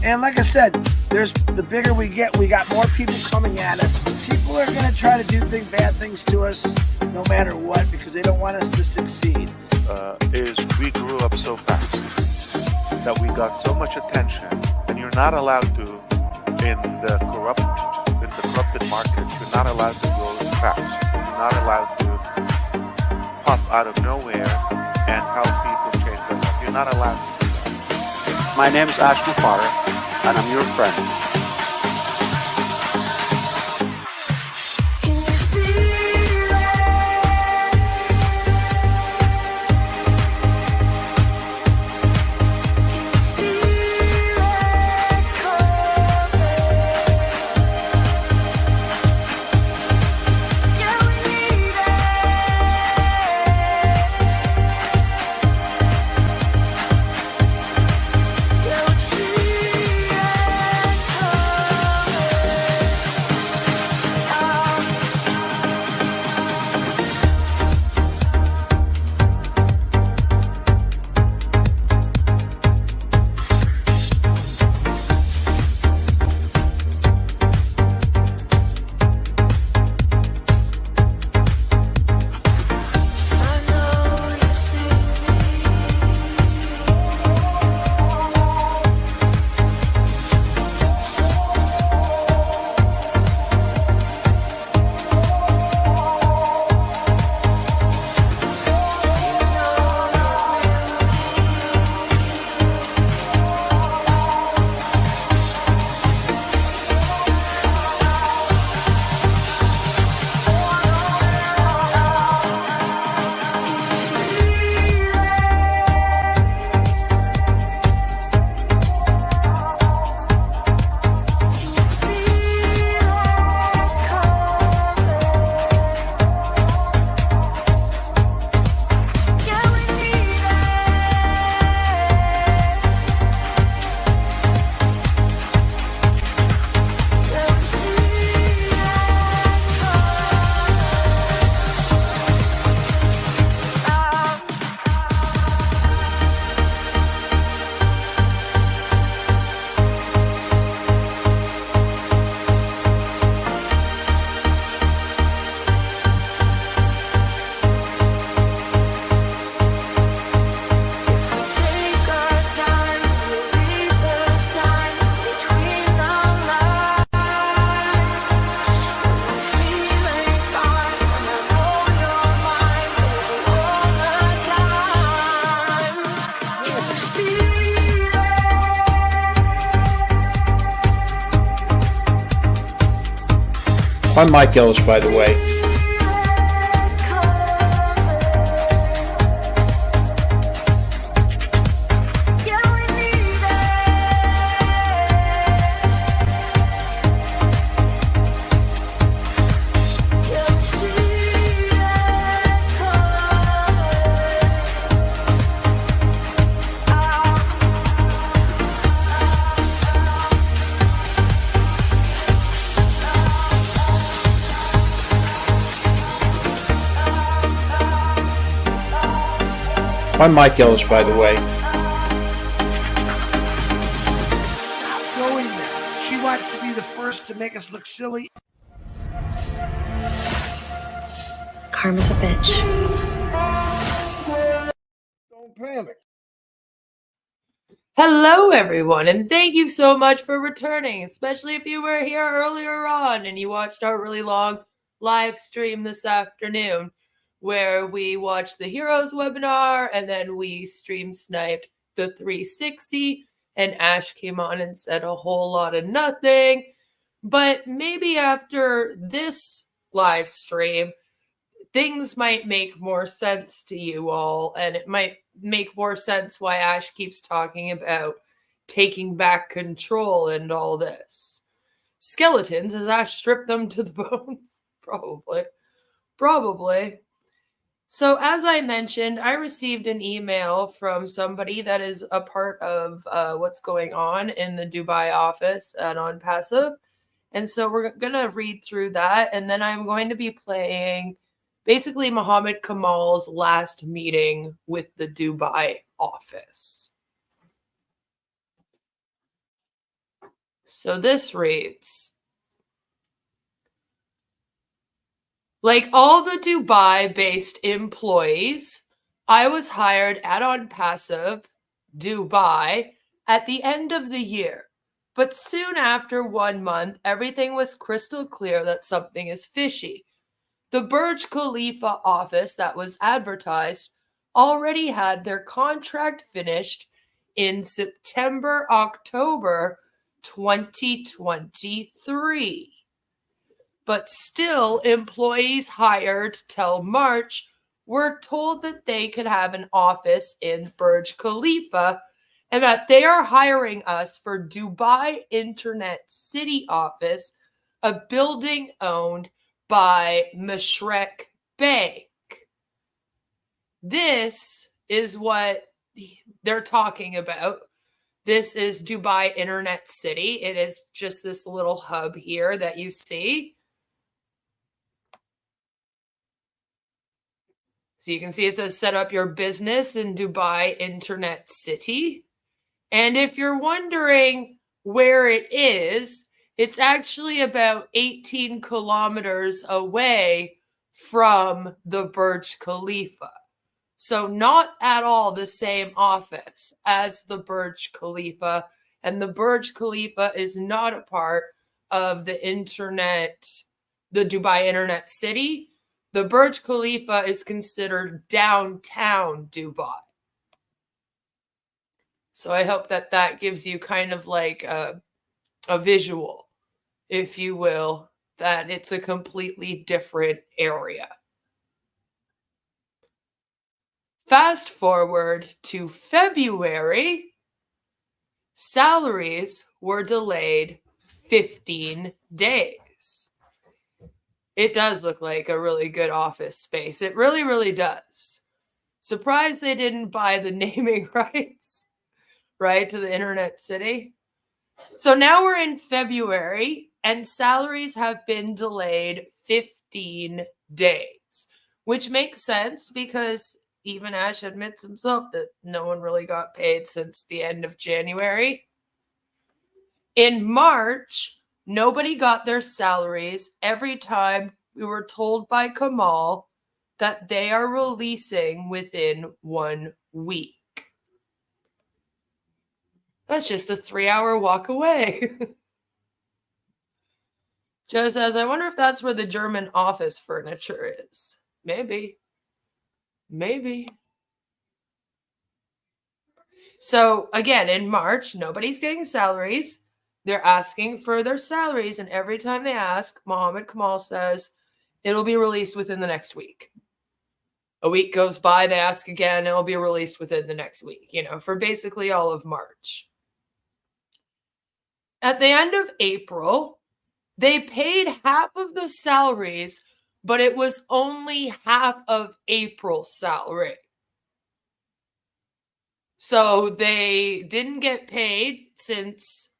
And like I said, the bigger we get, we got more people coming at us. People are going to try to do bad things to us no matter what because they don't want us to succeed. Is we grew up so fast that we got so much attention, and you're not allowed to, in the corrupted markets, you're not allowed to go fast. You're not allowed to pop out of nowhere and help people change their life. You're not allowed to do that. My name is Ash Mufara, and I'm your friend. I'm Mike Ellis, by the way. I'm Mike Ellis, by the way. Going there. She wants to be the first to make us look silly. Karma's a bitch. Don't panic. Hello, everyone, and thank you so much for returning, especially if you were here earlier on and you watched our really long live stream this afternoon, where we watched the Heroes webinar and then we stream sniped the 360 and Ash came on and said a whole lot of nothing. But maybe after this live stream, things might make more sense to you all, and it might make more sense why Ash keeps talking about taking back control and all this. Skeletons, as Ash stripped them to the bones? Probably. So as I mentioned, I received an email from somebody that is a part of what's going on in the Dubai office at Unpaid. And so we're going to read through that. And then I'm going to be playing basically Mohammad Kamal's last meeting with the Dubai office. So this reads, like all the Dubai-based employees, I was hired at Unpaid, Dubai, at the end of the year. But soon after 1 month, everything was crystal clear that something is fishy. The Burj Khalifa office that was advertised already had their contract finished in September, October 2023. But still, employees hired till March were told that they could have an office in Burj Khalifa and that they are hiring us for Dubai Internet City office, a building owned by Mashreq Bank. This is what they're talking about. This is Dubai Internet City. It is just this little hub here that you see. So you can see it says set up your business in Dubai Internet City. And if you're wondering where it is, it's actually about 18 kilometers away from the Burj Khalifa. So not at all the same office as the Burj Khalifa. And the Burj Khalifa is not a part of the Dubai Internet City. The Burj Khalifa is considered downtown Dubai. So I hope that that gives you kind of like a visual, if you will, that it's a completely different area. Fast forward to February, salaries were delayed 15 days. It does look like a really good office space. It really, really does. Surprised they didn't buy the naming rights, right, to the Internet City. So now we're in February and salaries have been delayed 15 days, which makes sense because even Ash admits himself that no one really got paid since the end of January. In March, nobody got their salaries every time we were told by Kamal that they are releasing within 1 week. That's just a 3-hour walk away. Joe says, I wonder if that's where the German office furniture is. Maybe. So again, in March, nobody's getting salaries. They're asking for their salaries. And every time they ask, Mohammad Kamal says, it'll be released within the next week. A week goes by, they ask again, it'll be released within the next week, for basically all of March. At the end of April, they paid half of the salaries, but it was only half of April's salary. So they didn't get paid since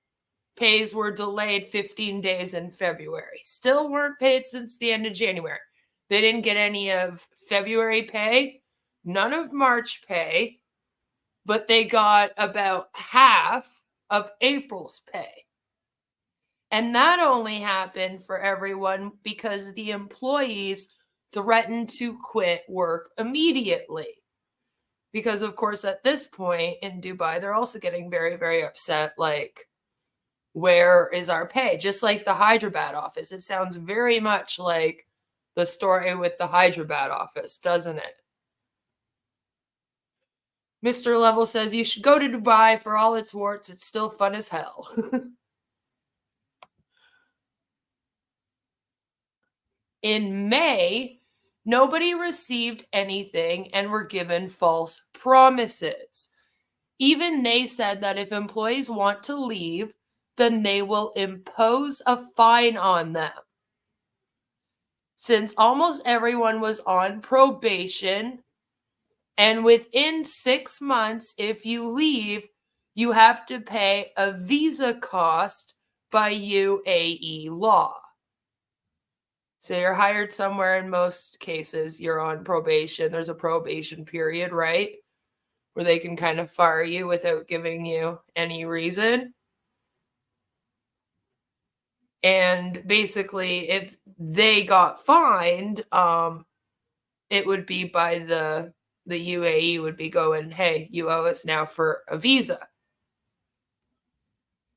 pays were delayed 15 days in February. Still weren't paid since the end of January. They didn't get any of February pay, none of March pay, but they got about half of April's pay. And that only happened for everyone because the employees threatened to quit work immediately. Because, of course, at this point in Dubai, they're also getting very, very upset, like, where is our pay? Just like the Hyderabad office. It sounds very much like the story with the Hyderabad office, doesn't it? Mr. Level says, you should go to Dubai for all its warts. It's still fun as hell. In May, nobody received anything and were given false promises. Even they said that if employees want to leave, then they will impose a fine on them. Since almost everyone was on probation, and within 6 months, if you leave, you have to pay a visa cost by UAE law. So you're hired somewhere, in most cases, you're on probation. There's a probation period, right? Where they can kind of fire you without giving you any reason. And basically, if they got fined, it would be by the UAE would be going, hey, you owe us now for a visa.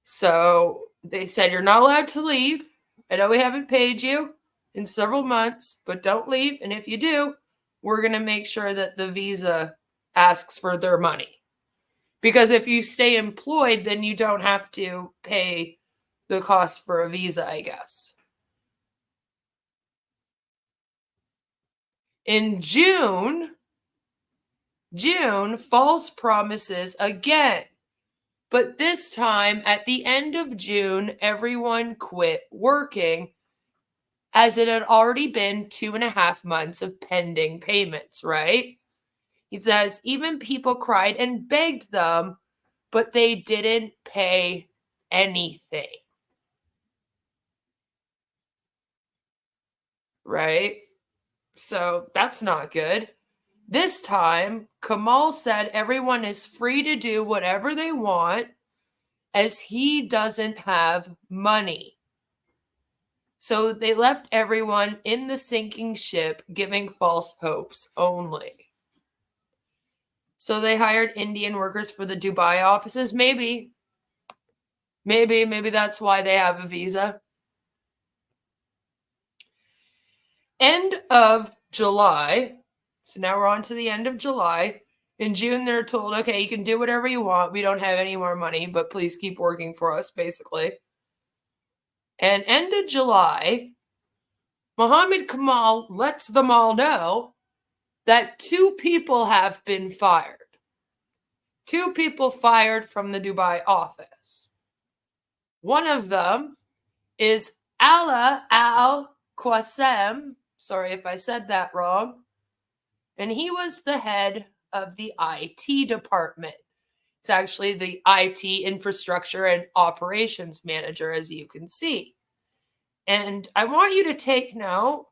So they said, you're not allowed to leave. I know we haven't paid you in several months, but don't leave. And if you do, we're going to make sure that the visa asks for their money. Because if you stay employed, then you don't have to pay the cost for a visa, I guess. In June, false promises again. But this time, at the end of June, everyone quit working as it had already been 2.5 months of pending payments, right? He says, even people cried and begged them, but they didn't pay anything. Right? So that's not good. This time, Kamal said everyone is free to do whatever they want as he doesn't have money. So they left everyone in the sinking ship, giving false hopes only. So they hired Indian workers for the Dubai offices. Maybe that's why they have a visa. End of July. So now we're on to the end of July. In June, they're told, okay, you can do whatever you want. We don't have any more money, but please keep working for us, basically. And end of July, Mohammad Kamal lets them all know that 2 people have been fired. 2 people fired from the Dubai office. One of them is Ala Al-Qassem. Sorry if I said that wrong. And he was the head of the IT department. It's actually the IT infrastructure and operations manager, as you can see. And I want you to take note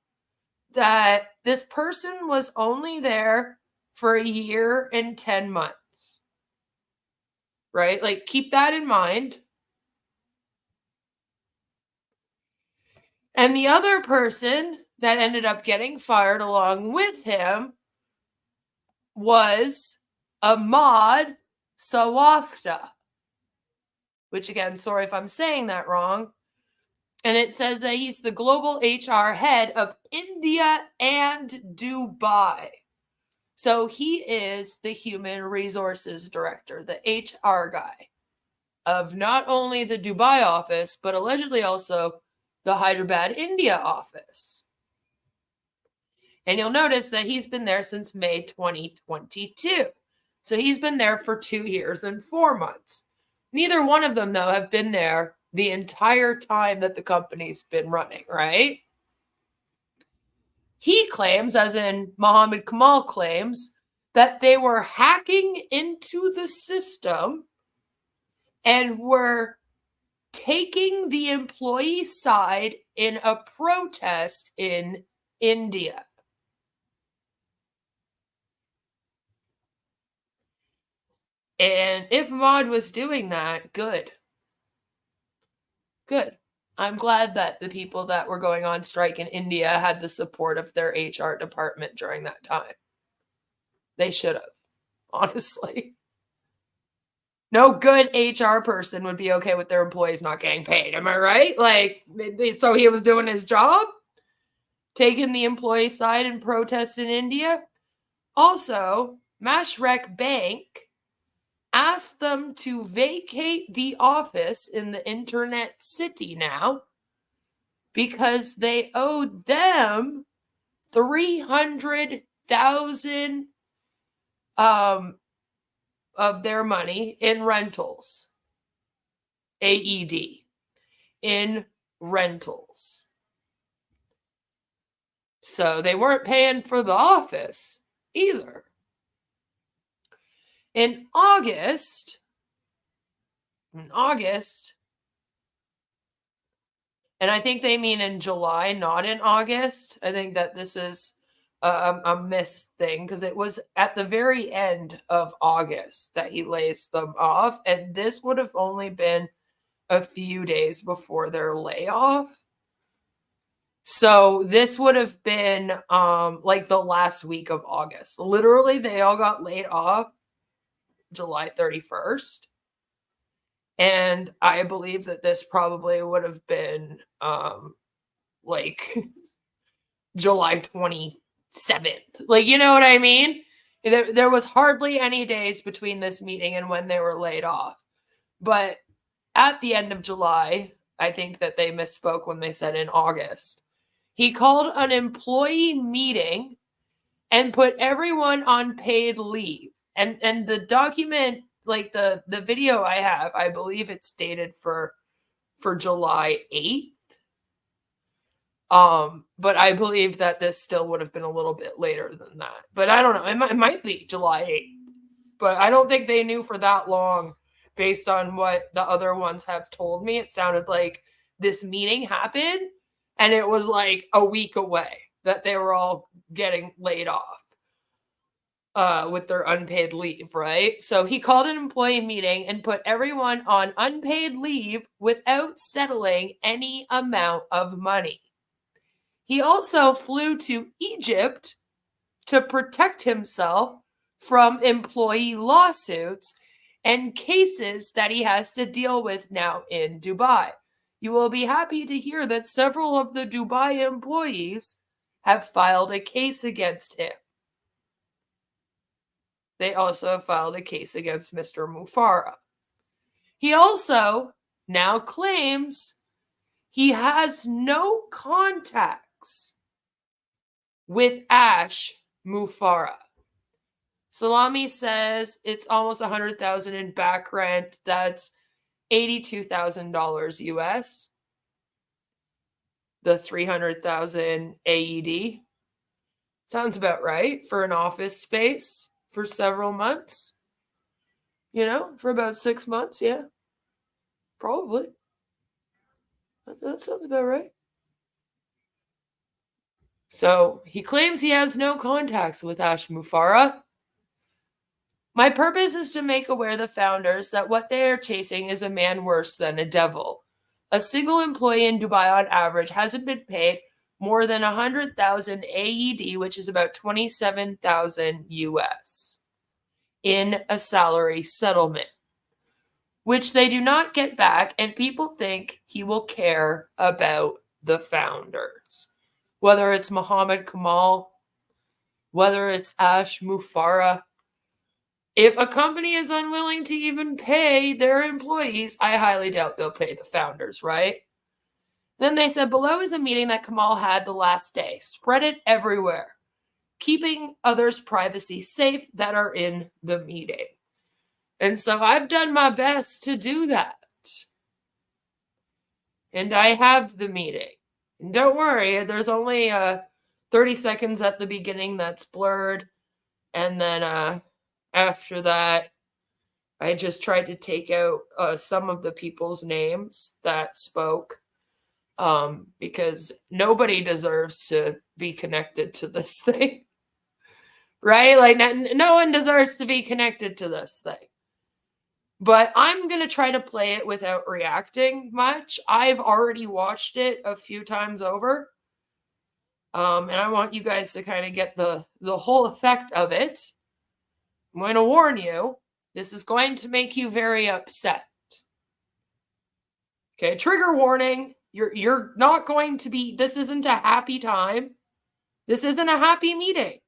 that this person was only there for 1 year and 10 months. Right? Like, keep that in mind. And the other person that ended up getting fired along with him was Ahmad Sawafta, which again, sorry if I'm saying that wrong. And it says that he's the global HR head of India and Dubai. So he is the human resources director, the HR guy of not only the Dubai office, but allegedly also the Hyderabad, India office. And you'll notice that he's been there since May 2022. So he's been there for 2 years and 4 months. Neither one of them, though, have been there the entire time that the company's been running, right? He claims, as in Mohammad Kamal claims, that they were hacking into the system and were taking the employee side in a protest in India. And if Mod was doing that, good. Good. I'm glad that the people that were going on strike in India had the support of their HR department during that time. They should have, honestly. No good HR person would be okay with their employees not getting paid. Am I right? Like, so he was doing his job, taking the employee side in protests in India. Also, Mashreq Bank asked them to vacate the office in the internet city now because they owed them $300,000 of their money in rentals. AED. In rentals. So they weren't paying for the office either. In August, and I think they mean in July, not in August. I think that this is a missed thing because it was at the very end of August that he lays them off. And this would have only been a few days before their layoff. So this would have been like the last week of August. Literally, they all got laid off July 31st. And I believe that this probably would have been like July 27th. Like, you know what I mean? There was hardly any days between this meeting and when they were laid off. But at the end of July, I think that they misspoke when they said in August. He called an employee meeting and put everyone on paid leave. And the document, like the video I have, I believe it's dated for July 8th. But I believe that this still would have been a little bit later than that. But I don't know. It might be July 8th. But I don't think they knew for that long based on what the other ones have told me. It sounded like this meeting happened and it was like a week away that they were all getting laid off with their unpaid leave, right? So he called an employee meeting and put everyone on unpaid leave without settling any amount of money. He also flew to Egypt to protect himself from employee lawsuits and cases that he has to deal with now in Dubai. You will be happy to hear that several of the Dubai employees have filed a case against him. They also have filed a case against Mr. Mufara. He also now claims he has no contacts with Ash Mufara. Salami says it's almost $100,000 in back rent. That's $82,000 US. The 300,000 AED. Sounds about right for an office space for several months. You know, for about 6 months, yeah. Probably. That sounds about right. So he claims he has no contacts with Ash Mufara. My purpose is to make aware the founders that what they are chasing is a man worse than a devil. A single employee in Dubai on average hasn't been paid more than 100,000 AED, which is about 27,000 US, in a salary settlement, which they do not get back, and people think he will care about the founders. Whether it's Mohammad Kamal, whether it's Ash Mufara. If a company is unwilling to even pay their employees, I highly doubt they'll pay the founders, right? Then they said, below is a meeting that Kamal had the last day. Spread it everywhere, keeping others' privacy safe that are in the meeting. And so I've done my best to do that. And I have the meeting. And don't worry, there's only 30 seconds at the beginning that's blurred. And then after that, I just tried to take out some of the people's names that spoke. Because nobody deserves to be connected to this thing. Right? Like, no one deserves to be connected to this thing. But I'm going to try to play it without reacting much. I've already watched it a few times over. And I want you guys to kind of get the whole effect of it. I'm going to warn you, this is going to make you very upset. Okay, trigger warning. You're not going to be, this isn't a happy time. This isn't a happy meeting.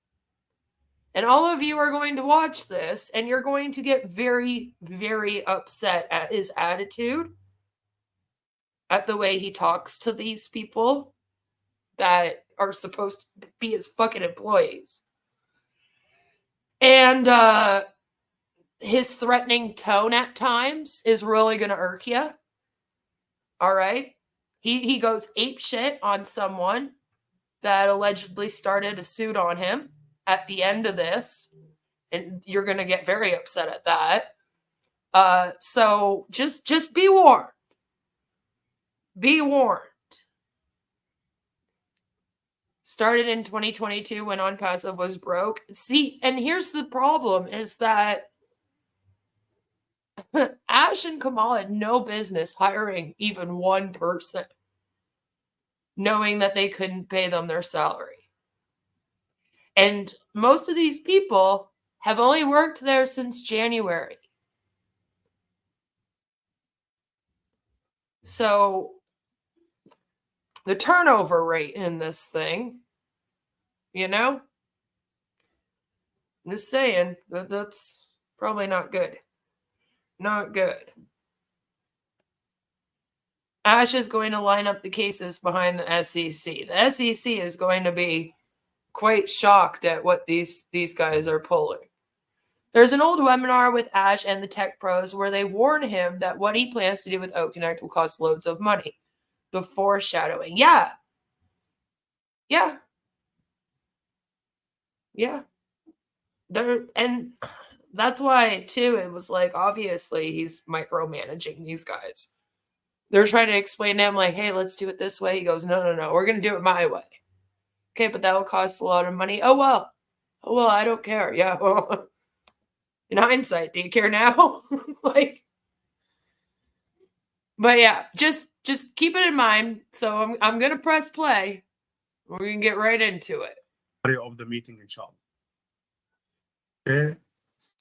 And all of you are going to watch this and you're going to get very, very upset at his attitude, at the way he talks to these people that are supposed to be his fucking employees. And his threatening tone at times is really going to irk you. All right? He goes apeshit on someone that allegedly started a suit on him at the end of this. And you're going to get very upset at that. So just be warned. Be warned. Started in 2022 when OnPassive was broke. See, and here's the problem is that Ash and Kamal had no business hiring even one person, knowing that they couldn't pay them their salary. And most of these people have only worked there since January. So the turnover rate in this thing, you know, I'm just saying that's probably not good. Not good. Ash is going to line up the cases behind the SEC. The SEC is going to be quite shocked at what these guys are pulling. There's an old webinar with Ash and the tech pros where they warn him that what he plans to do with OutConnect will cost loads of money. The foreshadowing. Yeah. And that's why, too, it was like, obviously, he's micromanaging these guys. They're trying to explain to him, like, hey, let's do it this way. He goes, no, we're going to do it my way. Okay, but that will cost a lot of money. Oh, well, I don't care. Yeah. In hindsight, do you care now? But yeah, just keep it in mind. So I'm going to press play. We're going to get right into it. Of the meeting, inshallah. Okay,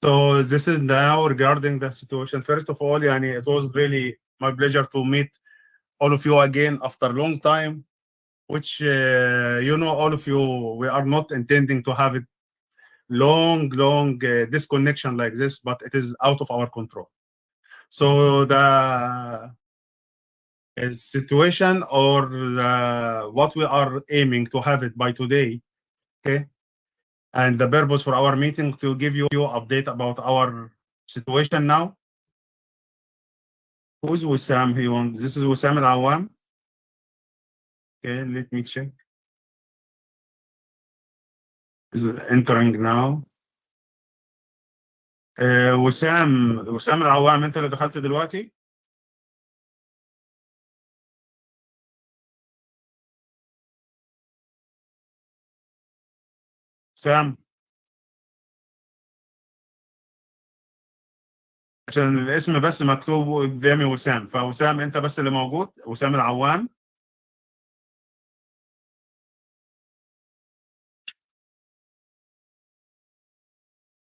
so this is now regarding the situation. First of all, it was really my pleasure to meet all of you again after a long time, which, all of you, we are not intending to have it long disconnection like this, but it is out of our control. So the situation or what we are aiming to have it by today, okay, and the purpose for our meeting to give you update about our situation now. Who's Wissam here? This is Wissam Al-Awam. Okay, let me check. Is entering now. وسام العوام، انت اللي دخلت دلوقتي؟ سام، عشان الاسم بس مكتوب قدامي وسام، فوسام انت بس اللي موجود، وسام العوام.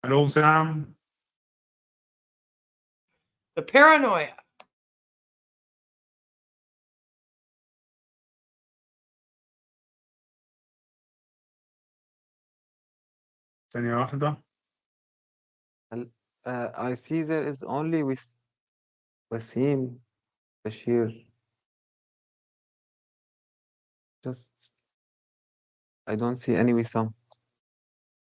الو وسام. The paranoia. ثانية واحدة. I see there is only with Wasim Bashir. Just I don't see any Wissam.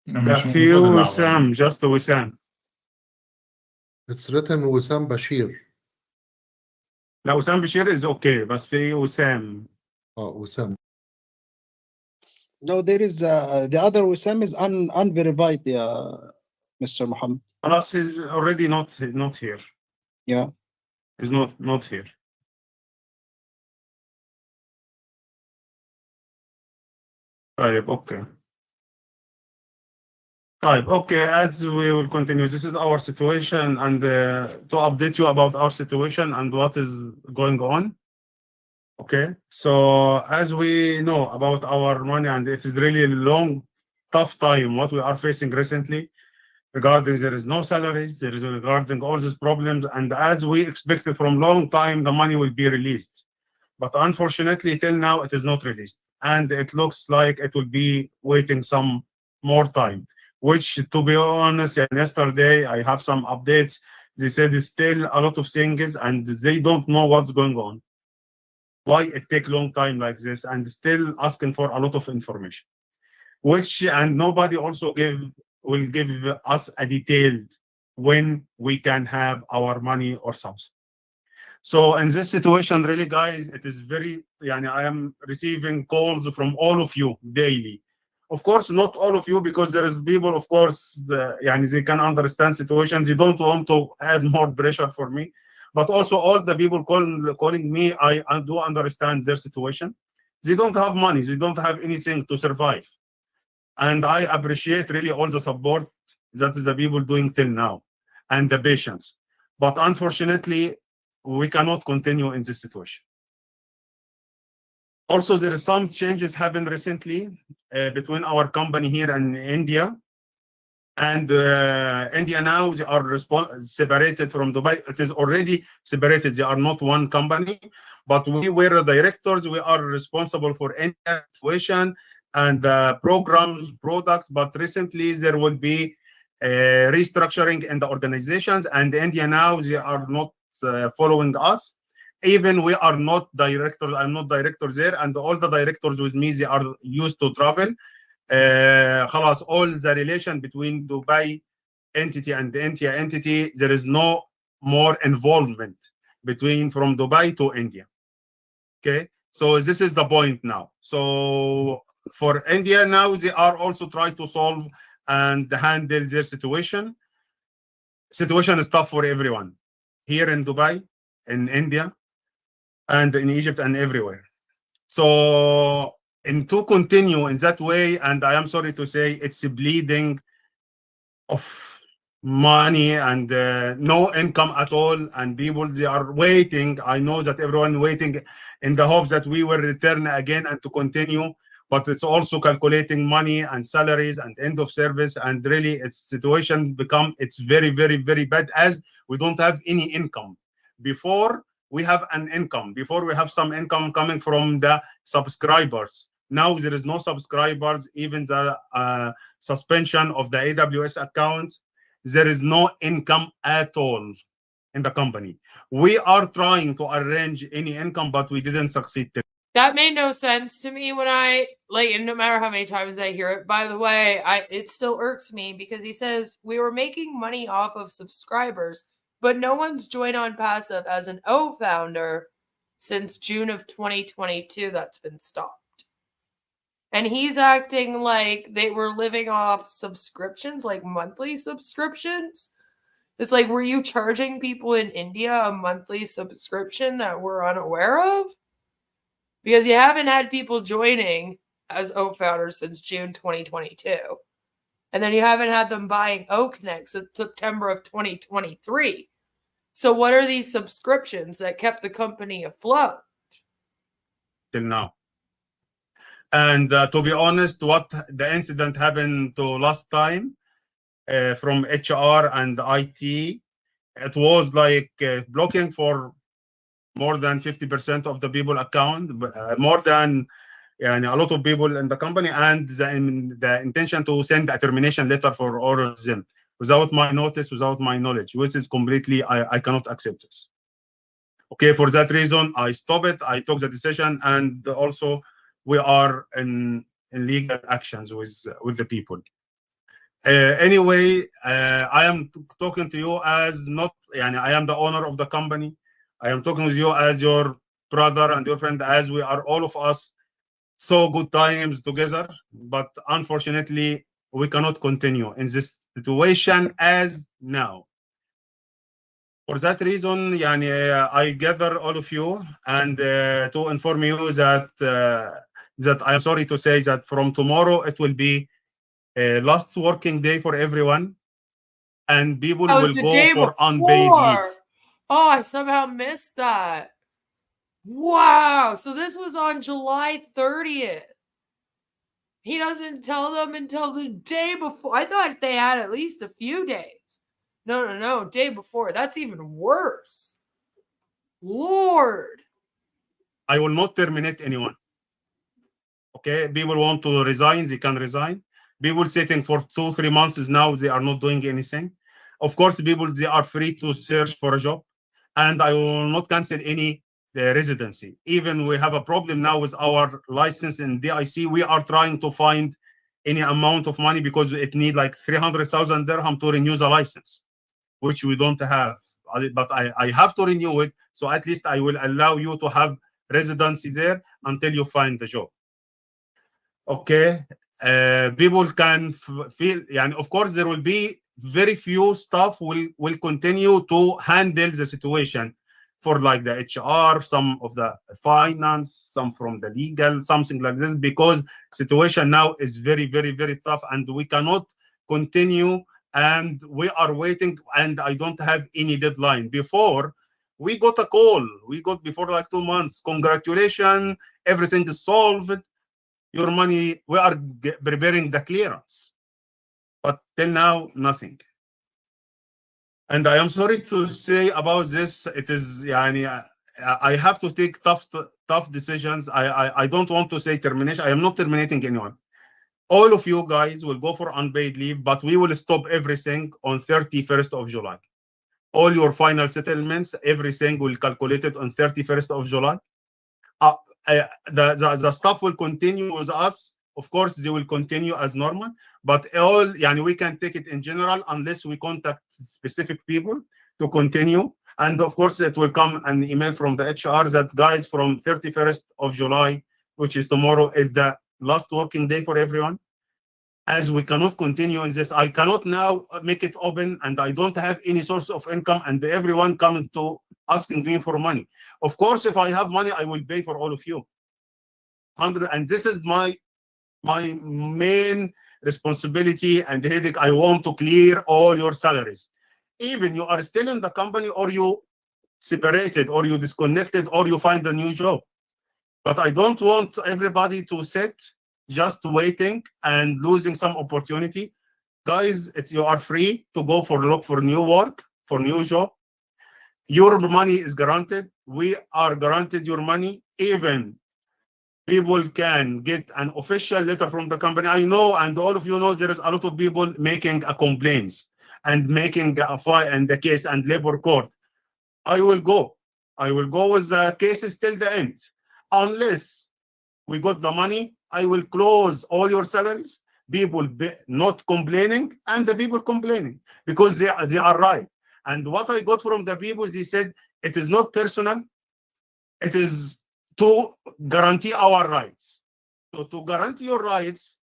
A few Wissam, just Wissam. It's written Wissam Bashir. لا وسام بشير is okay, بس في وسام. Oh, Wissam. No, there is the other Wissam is unverified, Mr. Mohammed. خلاص, he's already not here. Yeah. He's not here. طيب, okay. Okay, as we will continue, this is our situation, and to update you about our situation and what is going on. Okay, so as we know about our money, and it is really a long, tough time what we are facing recently regarding there is no salaries, there is regarding all these problems, and as we expected from long time, the money will be released. But unfortunately, till now, it is not released. And it looks like it will be waiting some more time, which, to be honest, yesterday I have some updates. They said there's still a lot of things and they don't know what's going on. Why it take long time like this, and still asking for a lot of information, and nobody also will give us a detailed when we can have our money or something. So in this situation, really, guys, it is very, I am receiving calls from all of you daily. Of course, not all of you, because there is people, of course, they can understand situations. They don't want to add more pressure for me. But also all the people calling me, I do understand their situation. They don't have money. They don't have anything to survive. And I appreciate really all the support that the people doing till now and the patience. but unfortunately, we cannot continue in this situation. Also, there is some changes happened recently between our company here and India. And India now, they are separated from Dubai. It is already separated. They are not one company, but we were directors. We are responsible for India situation and programs, products. But recently, there will be restructuring in the organizations, and India now, they are not following us. Even we are not directors. I'm not director there, and all the directors with me, they are used to travel. خلاص, all the relation between Dubai entity and the India entity, there is no more involvement between from Dubai to India. Okay, so this is the point now. So for India now, they are also trying to solve and handle their situation. Situation is tough for everyone here in Dubai, in India, and in Egypt and everywhere. So, and to continue in that way, and I am sorry to say, it's bleeding of money and no income at all, and people, they are waiting. I know that everyone waiting in the hopes that we will return again and to continue, but it's also calculating money and salaries and end of service, and really its situation it's very, very, very bad, as we don't have any income. Before we have an income, before we have some income coming from the subscribers. Now there is no subscribers, even the suspension of the AWS account, there is no income at all in the company. We are trying to arrange any income, but we didn't succeed. That made no sense to me when I, like, and no matter how many times I hear it. By the way, it still irks me because he says we were making money off of subscribers, but no one's joined on passive as an O founder since June of 2022. That's been stopped. And he's acting like they were living off subscriptions, like monthly subscriptions. It's like, were you charging people in India a monthly subscription that we're unaware of? Because you haven't had people joining as O founders since June 2022. And then you haven't had them buying O Connect since September of 2023. So what are these subscriptions that kept the company afloat? Till now. And to be honest, what the incident happened to last time from HR and IT, it was like blocking for more than 50% of the people account, more than a lot of people in the company, and the intention to send a termination letter for all of them without my notice, without my knowledge, which is completely, I cannot accept this. Okay, for that reason, I stopped it. I took the decision, and also we are in legal actions with the people. Anyway, I am talking to you as not, I am the owner of the company. I am talking with you as your brother and your friend, as we are all of us so good times together. But unfortunately, we cannot continue in this situation as now. For that reason, I gather all of you and to inform you that that I am sorry to say that from tomorrow it will be a last working day for everyone, and people will go for unpaid leave. Oh, I somehow missed that. Wow. So this was on July 30th. He doesn't tell them until the day before. I thought they had at least a few days. No. Day before. That's even worse. Lord. I will not terminate anyone. Okay. People want to resign, they can resign. People sitting for 2-3 months now, they are not doing anything. Of course, people, they are free to search for a job. And I will not cancel any residency. Even we have a problem now with our license in DIC. We are trying to find any amount of money because it need like 300,000 dirham to renew the license, which we don't have. But I have to renew it. So at least I will allow you to have residency there until you find the job. Okay. People can feel, of course, there will be very few staff will continue to handle the situation for like the HR, some of the finance, some from the legal, something like this, because situation now is very, very, very tough, and we cannot continue and we are waiting, and I don't have any deadline. Before, we got a call. We got before like 2 months. Congratulations, everything is solved. Your money, we are preparing the clearance. But till now, nothing. And I am sorry to say about this. It is, yani, I have to take tough decisions. I don't want to say termination. I am not terminating anyone. All of you guys will go for unpaid leave, but we will stop everything on 31st of July. All your final settlements, everything will calculate it on 31st of July. The stuff will continue with us. Of course, they will continue as normal, but all, yani, we can take it in general unless we contact specific people to continue. And of course, it will come an email from the HR that, guys, from 31st of July, which is tomorrow, is the last working day for everyone. As we cannot continue in this, I cannot now make it open, and I don't have any source of income, and everyone coming to asking me for money. Of course, if I have money, I will pay for all of you. And this is my main responsibility and headache. I want to clear all your salaries. Even you are still in the company, or you separated, or you disconnected, or you find a new job. But I don't want everybody to sit just waiting and losing some opportunity. Guys, you are free to go look for new work, for new job. Your money is guaranteed. We are guaranteed your money. Even people can get an official letter from the company. I know, and all of you know, there is a lot of people making a complaints and making a file and the case and labor court. I will go with the cases till the end. Unless we got the money, I will close all your salaries. People not complaining, and the people complaining because they are right. And what I got from the people, they said it is not personal. It is to guarantee our rights. So to guarantee your rights,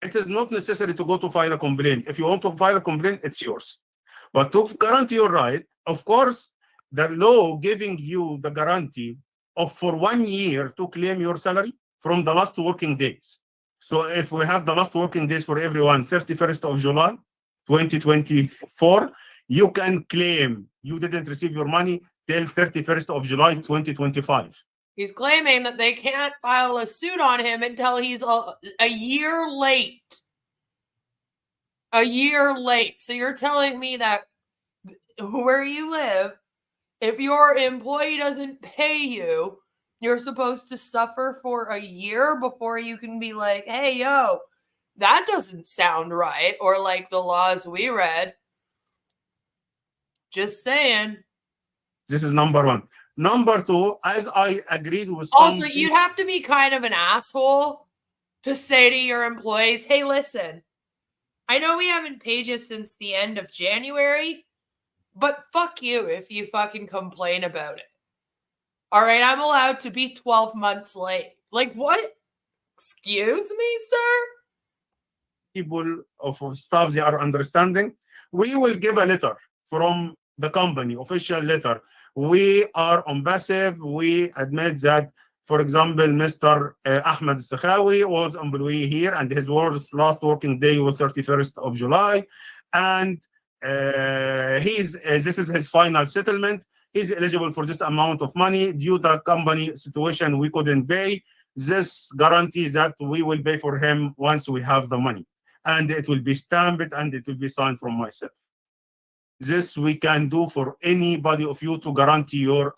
it is not necessary to go to file a complaint. If you want to file a complaint, it's yours. But to guarantee your right, of course, the law giving you the guarantee of for 1 year to claim your salary from the last working days. So if we have the last working days for everyone, 31st of July, 2024, you can claim you didn't receive your money till 31st of July, 2025. He's claiming that they can't file a suit on him until he's a year late. A year late. So you're telling me that where you live, if your employee doesn't pay you, you're supposed to suffer for a year before you can be like, hey, yo, that doesn't sound right. Or like the laws we read. Just saying. This is number one. Number two, as I agreed with also, you'd have to be kind of an asshole to say to your employees, hey, listen, I know we haven't paid you since the end of January, but fuck you if you fucking complain about it. All right, I'm allowed to be 12 months late. Like, what? Excuse me, sir? People of staff, they are understanding. We will give a letter from the company, official letter. We are on passive. We admit that, for example, Mr. Ahmed Sakhawi was employee here, and his last working day was 31st of July. And this is his final settlement. He's eligible for this amount of money. Due to the company situation, we couldn't pay. This guarantees that we will pay for him once we have the money. And it will be stamped and it will be signed from myself. This we can do for anybody of you to guarantee your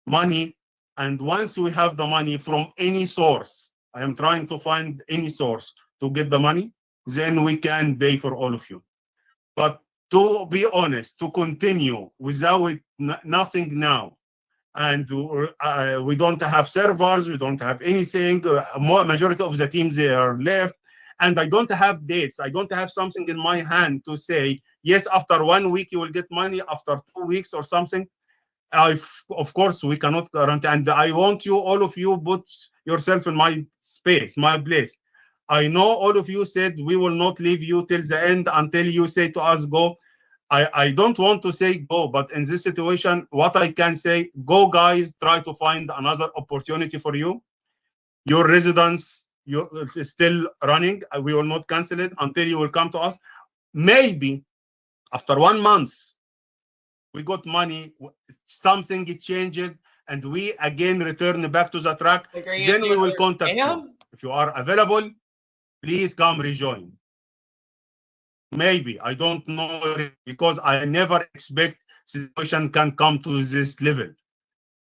money. And once we have the money from any source, I am trying to find any source to get the money, then we can pay for all of you. But to be honest, to continue without nothing now, and we don't have servers, we don't have anything, majority of the teams, they are left, and I don't have dates. I don't have something in my hand to say, yes, after 1 week you will get money, after 2 weeks or something. Of course, we cannot guarantee. And I want you, all of you, put yourself in my space, my place. I know all of you said we will not leave you till the end until you say to us, go. I don't want to say go, but in this situation, what I can say, go, guys, try to find another opportunity for you. Your residence, you're still running. We will not cancel it until you will come to us. Maybe after 1 month, we got money, something changed, and we again return back to the track. Like, are you Then gonna we do will another contact scam? you. If you are available, please come rejoin. Maybe, I don't know, because I never expect situation can come to this level.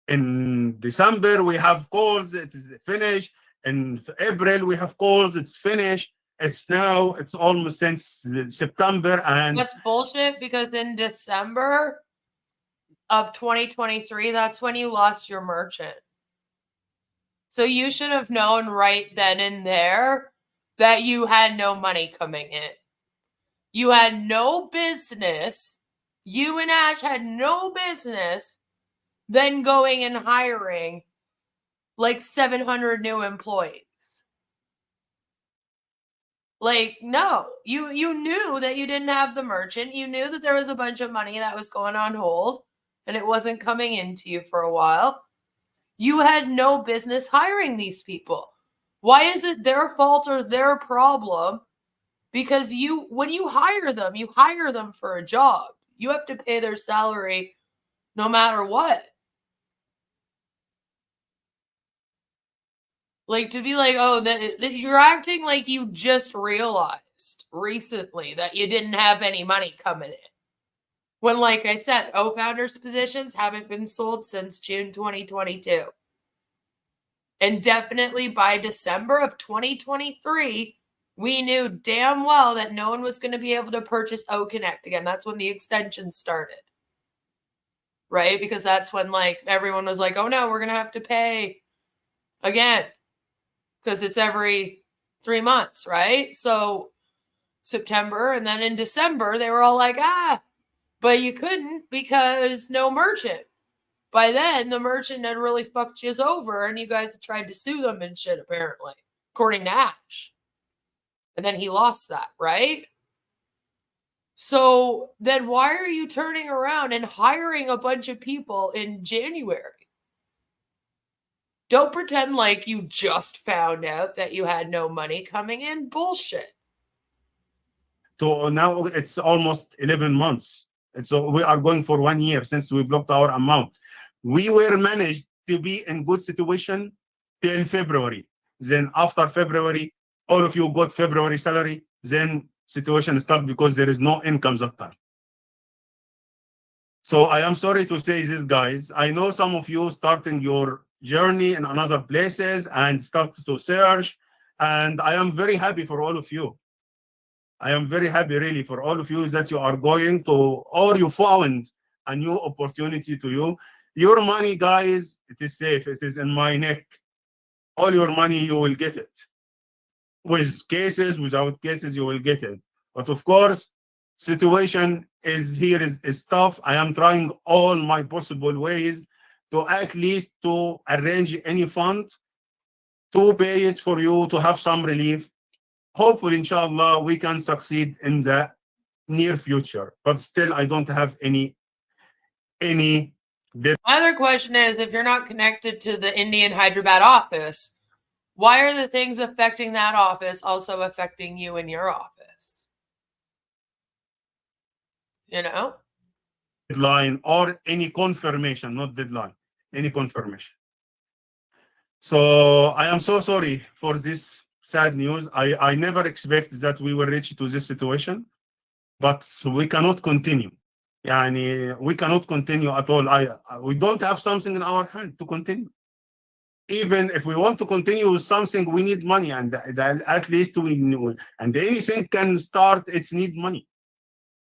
In December, we have calls, it is finished. In April, we have calls, it's finished. It's now, it's almost since September, and That's bullshit, because in December of 2023, that's when you lost your merchant. So you should have known right then and there that you had no money coming in. You had no business. You and Ash had no business then going and hiring like 700 new employees. Like, no, you knew that you didn't have the merchant. You knew that there was a bunch of money that was going on hold and it wasn't coming into you for a while. You had no business hiring these people. Why is it their fault or their problem? Because when you hire them for a job. You have to pay their salary no matter what. Like, to be like, oh, that you're acting like you just realized recently that you didn't have any money coming in. When, like I said, founders positions haven't been sold since June 2022. And definitely by December of 2023, we knew damn well that no one was going to be able to purchase Connect again. That's when the extension started. Right? Because that's when, like, everyone was like, oh no, we're going to have to pay again. Because it's every 3 months, right? So September, and then in December, they were all like, but you couldn't because no merchant. By then, the merchant had really fucked you over, and you guys had tried to sue them and shit, apparently, according to Ash. And then he lost that, right? So then why are you turning around and hiring a bunch of people in January? Don't pretend like you just found out that you had no money coming in. Bullshit. So now it's almost 11 months. And so we are going for 1 year since we blocked our amount. We were managed to be in good situation till February. Then after February, all of you got February salary. Then situation started because there is no income that time. So I am sorry to say this, guys. I know some of you starting your journey in other places and start to search. And I am very happy for all of you. I am very happy really for all of you that you are going to, or you found a new opportunity to you. Your money, guys, it is safe. It is in my neck. All your money, you will get it. With cases, without cases, you will get it. But of course, situation is tough. I am trying all my possible ways to at least to arrange any fund to pay it for you to have some relief. Hopefully, inshallah, we can succeed in the near future. But still, I don't have any. My other question is, if you're not connected to the Indian Hyderabad office, why are the things affecting that office also affecting you in your office? You know? Deadline or any confirmation, not deadline, any confirmation. So I am so sorry for this sad news. I never expect that we will reach to this situation, but we cannot continue. We cannot continue at all. We don't have something in our hand to continue. Even if we want to continue with something, we need money, and at least we know. And anything can start, it's need money.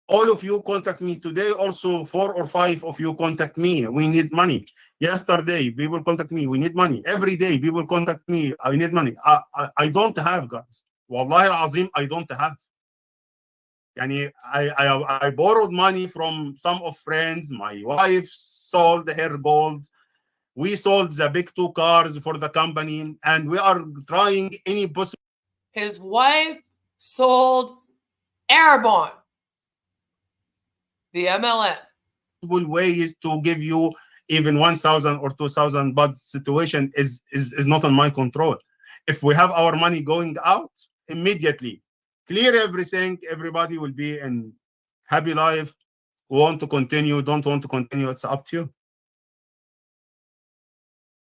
All of you contact me today. Also, 4 or 5 of you contact me. We need money. Yesterday, people contact me. We need money. Every day, people contact me. I need money. I don't have, guys. Wallahi al-azim, I don't have. I borrowed money from some of friends. My wife sold her gold. We sold the big 2 cars for the company, and we are trying any possible. His wife sold Airborne, the MLM. Ways to give you even 1,000 or 2,000, but situation is not on my control. If we have our money going out immediately, clear everything, everybody will be in happy life. Want to continue, don't want to continue, it's up to you.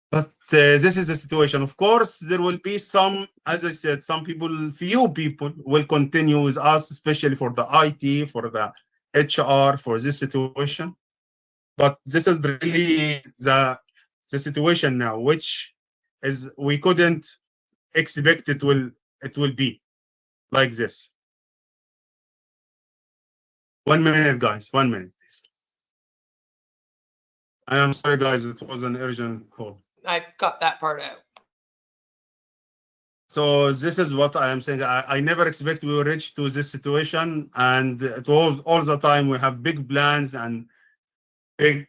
But this is the situation. Of course, there will be some, as I said, some people, few people will continue with us, especially for the IT, for the HR, for this situation. But this is really the situation now, which is we couldn't expect it will be like this. 1 minute, guys. 1 minute, please. I am sorry, guys. It was an urgent call. I cut that part out. So this is what I am saying. I never expect we will reach to this situation, and it was all the time we have big plans and big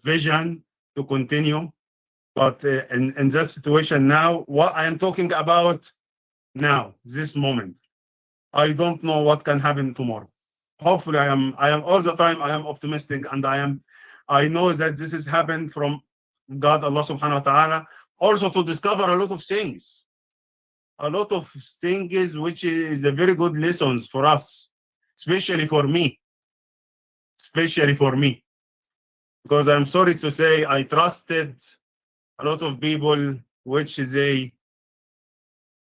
vision to continue. But in that situation now, what I am talking about now, this moment, I don't know what can happen tomorrow. Hopefully, I am all the time. I am optimistic, and I know that this has happened from God, Allah Subhanahu wa Taala, also to discover a lot of things. A lot of things which is a very good lessons for us, especially for me, because I'm sorry to say I trusted a lot of people which they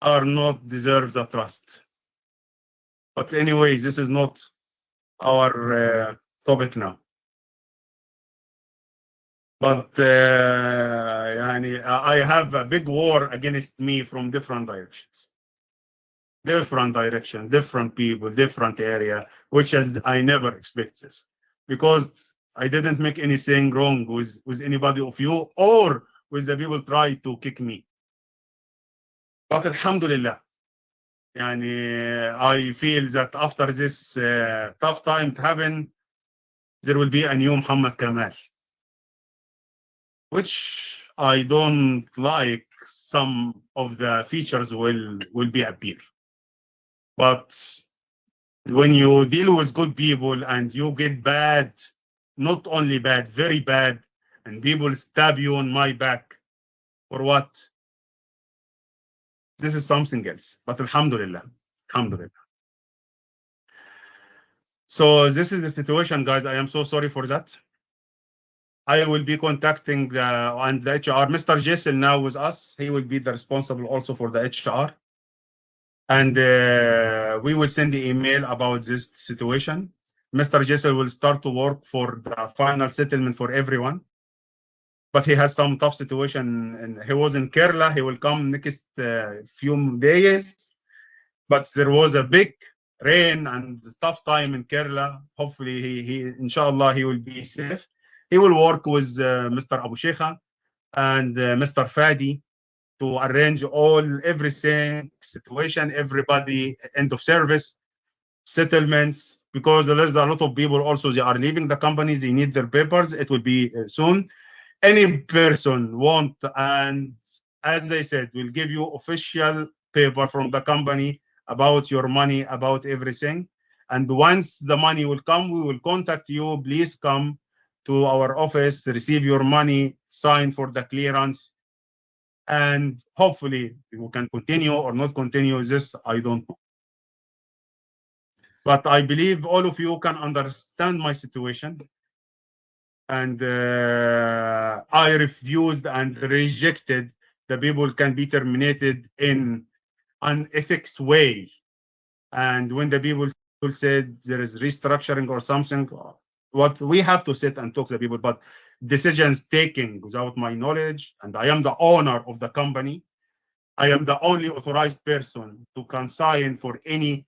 are not deserve the trust. But anyway, this is not our topic now. But I have a big war against me from different directions. Different people, different area, which I never expect this, because I didn't make anything wrong with anybody of you or with the people try to kick me. But alhamdulillah, I feel that after this tough time to happen, there will be a new Mohammad Kamal, which I don't like. Some of the features will be appear. But when you deal with good people and you get bad, not only bad, very bad, and people stab you on my back, for what? This is something else. But alhamdulillah. So this is the situation, guys. I am so sorry for that. I will be contacting the HR. Mr. Jason now with us. He will be the responsible also for the HR. And we will send the email about this situation. Mr. Jason will start to work for the final settlement for everyone. But he has some tough situation. And he was in Kerala. He will come next few days. But there was a big rain and tough time in Kerala. Hopefully, he inshallah, he will be safe. He will work with Mr. Abu Sheikha and Mr. Fadi to arrange everything, situation, everybody, end of service, settlements, because there's a lot of people also, they are leaving the companies, they need their papers. It will be soon. Any person want, and as they said, we'll give you official paper from the company about your money, about everything. And once the money will come, we will contact you. Please come to our office, receive your money, sign for the clearance. And hopefully we can continue or not continue this, I don't know. But I believe all of you can understand my situation. And I refused and rejected the people can be terminated in an ethics way. And when the people said there is restructuring or something, what we have to sit and talk to the people, but decisions taken without my knowledge, and I am the owner of the company. I am the only authorized person to consign for any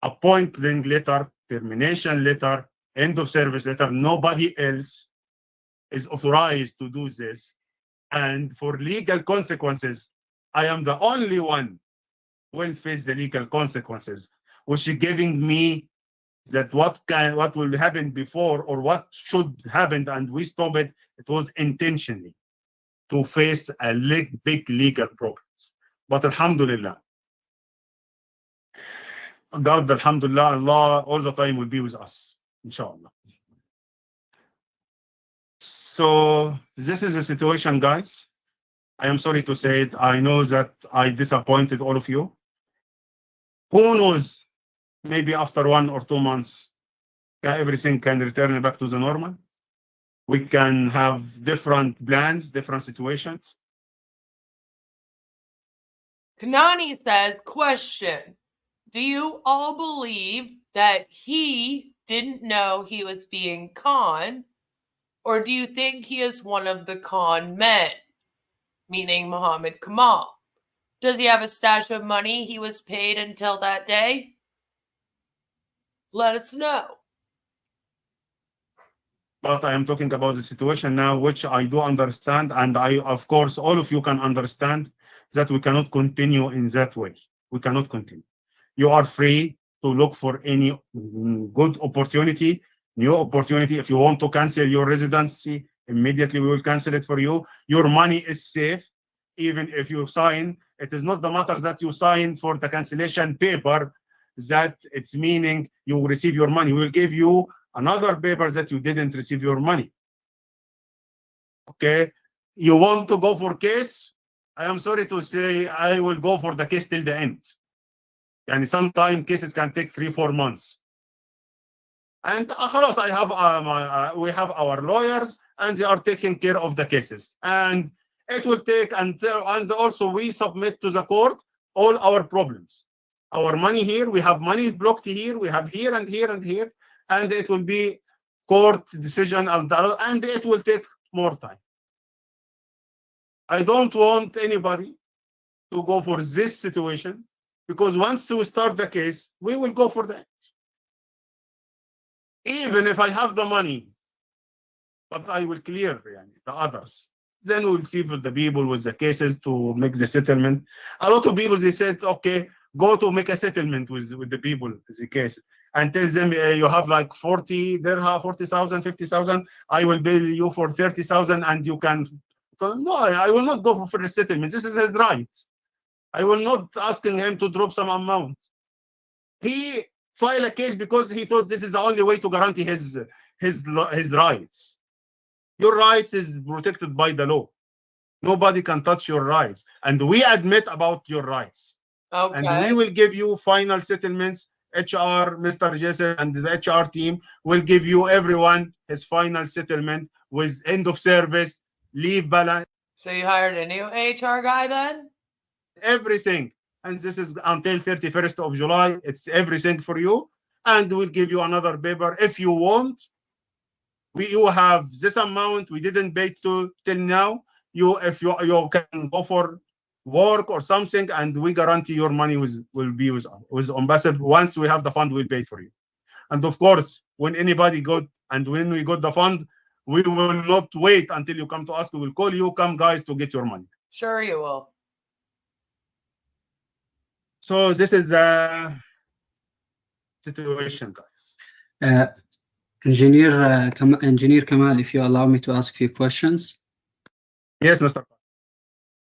appointment letter, termination letter, end of service letter. Nobody else is authorized to do this. And for legal consequences, I am the only one who will face the legal consequences, which is giving me that what will happen before or what should happen, and we stop it. It was intentionally to face a big legal problems. But alhamdulillah, God, alhamdulillah, Allah all the time will be with us, inshallah. So this is the situation, guys. I am sorry to say it. I know that I disappointed all of you. Who knows? Maybe after 1 or 2 months, everything can return back to the normal. We can have different plans, different situations. Kanani says, question, do you all believe that he didn't know he was being conned, or do you think he is one of the con men, meaning Mohammad Kamal? Does he have a stash of money he was paid until that day? Let us know. But I am talking about the situation now, which I do understand, and I, of course, all of you can understand that we cannot continue in that way. We cannot continue. You are free to look for any good opportunity, new opportunity. If you want to cancel your residency, immediately we will cancel it for you. Your money is safe. Even if you sign, it is not the matter that you sign for the cancellation paper that it's meaning you will receive your money. We will give you another paper that you didn't receive your money. Okay, you want to go for case? I am sorry to say, I will go for the case till the end. And sometimes cases can take 3-4 months. And خلاص, I have we have our lawyers, and they are taking care of the cases. And it will take until, and also we submit to the court all our problems. Our money here, we have money blocked here, we have here and here and here, and it will be court decision, and it will take more time. I don't want anybody to go for this situation, because once we start the case, we will go for that. Even if I have the money, but I will clear the others. Then we'll see for the people with the cases to make the settlement. A lot of people, they said, okay, go to make a settlement with the people, the case, and tell them you have like 40 dirham, 40,000, 50,000. I will bill you for 30,000, and you can. No, I will not go for a settlement. This is his right. I will not asking him to drop some amount. He filed a case because he thought this is the only way to guarantee his rights. Your rights is protected by the law. Nobody can touch your rights, and we admit about your rights. Okay. And we will give you final settlements. HR, Mr. Jason, and the HR team will give you everyone his final settlement with end of service, leave balance. So you hired a new HR guy then? Everything. And this is until 31st of July. It's everything for you. And we'll give you another paper if you want. You have this amount we didn't pay till now. If you can go for work or something, and we guarantee your money will be with Ambassador. Once we have the fund, we'll pay for you. And of course, when anybody when we got the fund, we will not wait until you come to us. We will call you, come guys, to get your money. Sure you will. So this is the situation, guys. Engineer Kamal, if you allow me to ask a few questions. Yes, Mr.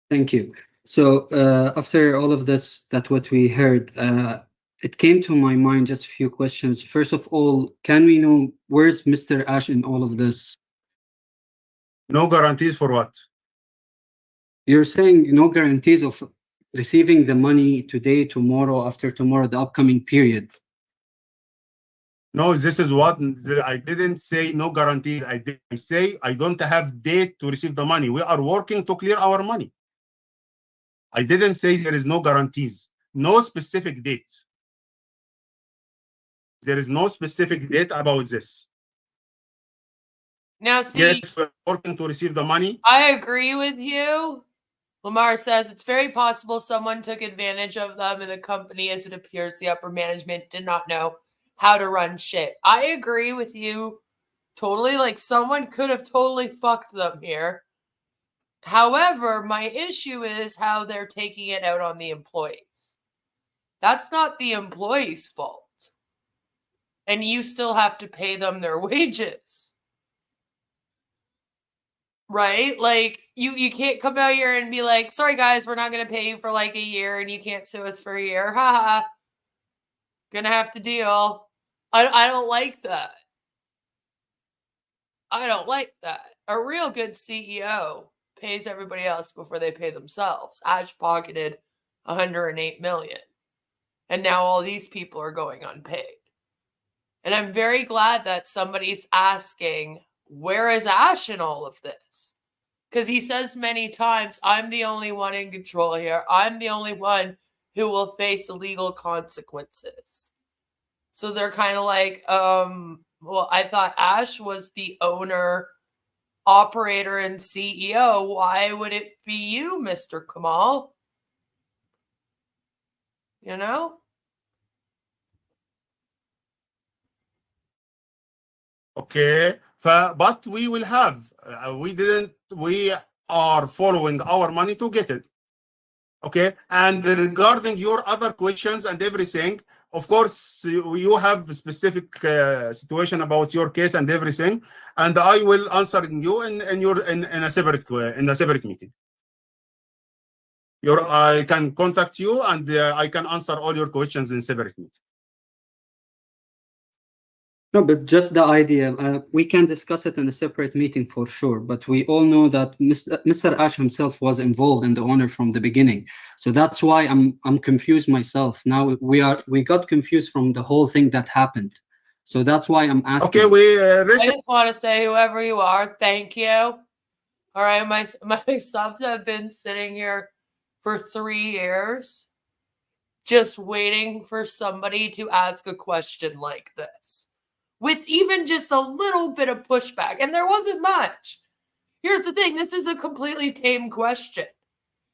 Thank you. So after all of this, what we heard, it came to my mind just a few questions. First of all, can we know where's Mr. Ash in all of this? No guarantees for what? You're saying no guarantees of receiving the money today, tomorrow, after tomorrow, the upcoming period. No, this is what I didn't say. No guarantee. I say I don't have date to receive the money. We are working to clear our money. I didn't say there is no guarantees. No specific date. There is no specific date about this. Now, see, yes, we're working to receive the money. I agree with you. Lamar says it's very possible someone took advantage of them in the company, as it appears the upper management did not know how to run shit. I agree with you totally. Like, someone could have totally fucked them here. However, my issue is how they're taking it out on the employees. That's not the employees' fault. And you still have to pay them their wages. Right? Like, you can't come out here and be like, sorry guys, we're not going to pay you for like a year and you can't sue us for a year. Haha. Gonna have to deal. I don't like that. I don't like that. A real good CEO pays everybody else before they pay themselves. Ash pocketed $108 million. And now all these people are going unpaid. And I'm very glad that somebody's asking, where is Ash in all of this? Because he says many times, I'm the only one in control here. I'm the only one who will face legal consequences. So they're kind of like, well, I thought Ash was the owner, operator, and CEO. Why would it be you, Mr. Kamal? You know? Okay, but we will have, we are following our money to get it. Okay, and regarding your other questions and everything, of course, you have a specific situation about your case and everything, and I will answer you in a separate meeting. I can contact you and I can answer all your questions in separate meeting. No, but just the idea, we can discuss it in a separate meeting for sure. But we all know that Mr. Ash himself was involved in the owner from the beginning, so that's why I'm confused myself. Now we got confused from the whole thing that happened, so that's why I'm asking. Okay, I just want to say, whoever you are, thank you. All right, my subs have been sitting here for 3 years, just waiting for somebody to ask a question like this, with even just a little bit of pushback. And there wasn't much. Here's the thing. This is a completely tame question.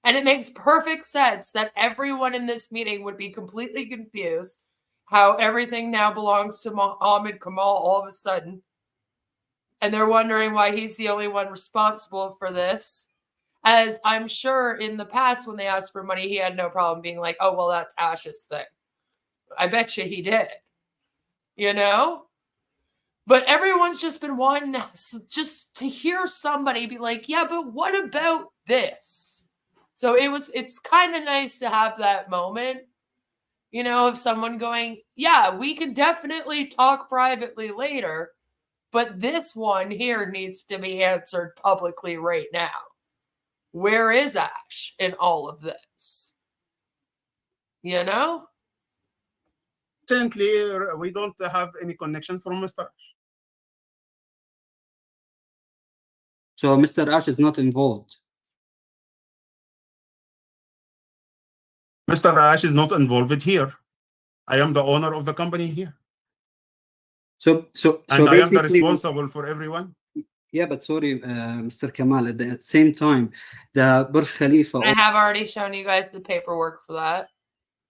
And it makes perfect sense that everyone in this meeting would be completely confused how everything now belongs to Mohammad Kamal all of a sudden. And they're wondering why he's the only one responsible for this. As I'm sure in the past, when they asked for money, he had no problem being like, oh, well, that's Ash's thing. I bet you he did. You know? But everyone's just been wanting just to hear somebody be like, yeah, but what about this? So it's kind of nice to have that moment, you know, of someone going, yeah, we can definitely talk privately later, but this one here needs to be answered publicly right now. Where is Ash in all of this? You know? Recently, we don't have any connection from Mr. Ash. So Mr. Ash is not involved. Mr. Ash is not involved here. I am the owner of the company here. So and I am the basically, responsible for everyone. yeah, but sorry, Mr. Kamal, at the same time, the Burj Khalifa I have already shown you guys the paperwork for that.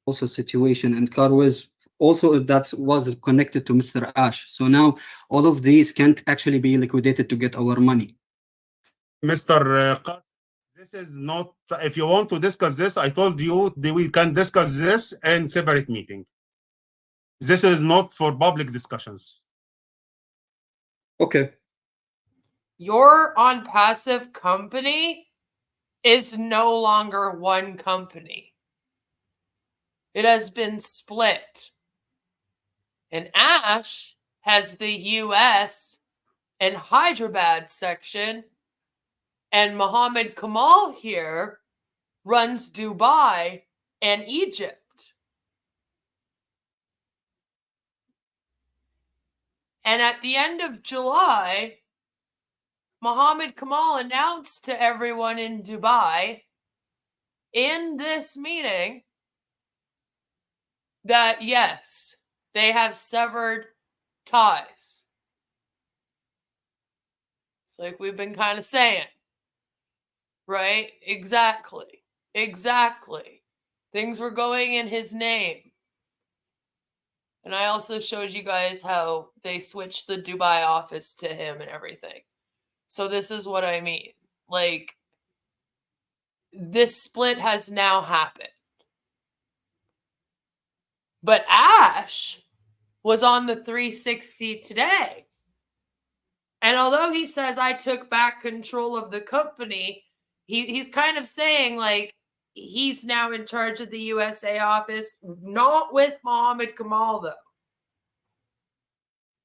also situation, and Carwez also that was connected to Mr. Ash. So now all of these can't actually be liquidated to get our money. Mr. This is not, if you want to discuss this, I told you that we can discuss this in separate meeting. This is not for public discussions. Okay. Your on passive company is no longer one company. It has been split. And Ash has the US and Hyderabad section, and Mohammad Kamal here runs Dubai and Egypt. And at the end of July, Mohammad Kamal announced to everyone in Dubai in this meeting that yes, they have severed ties. It's like we've been kind of saying, right? Exactly. Things were going in his name. And I also showed you guys how they switched the Dubai office to him and everything. So this is what I mean. Like, this split has now happened. But Ash was on the 360 today. And although he says, I took back control of the company, he's kind of saying, like, he's now in charge of the USA office, not with Mohammad Kamal, though.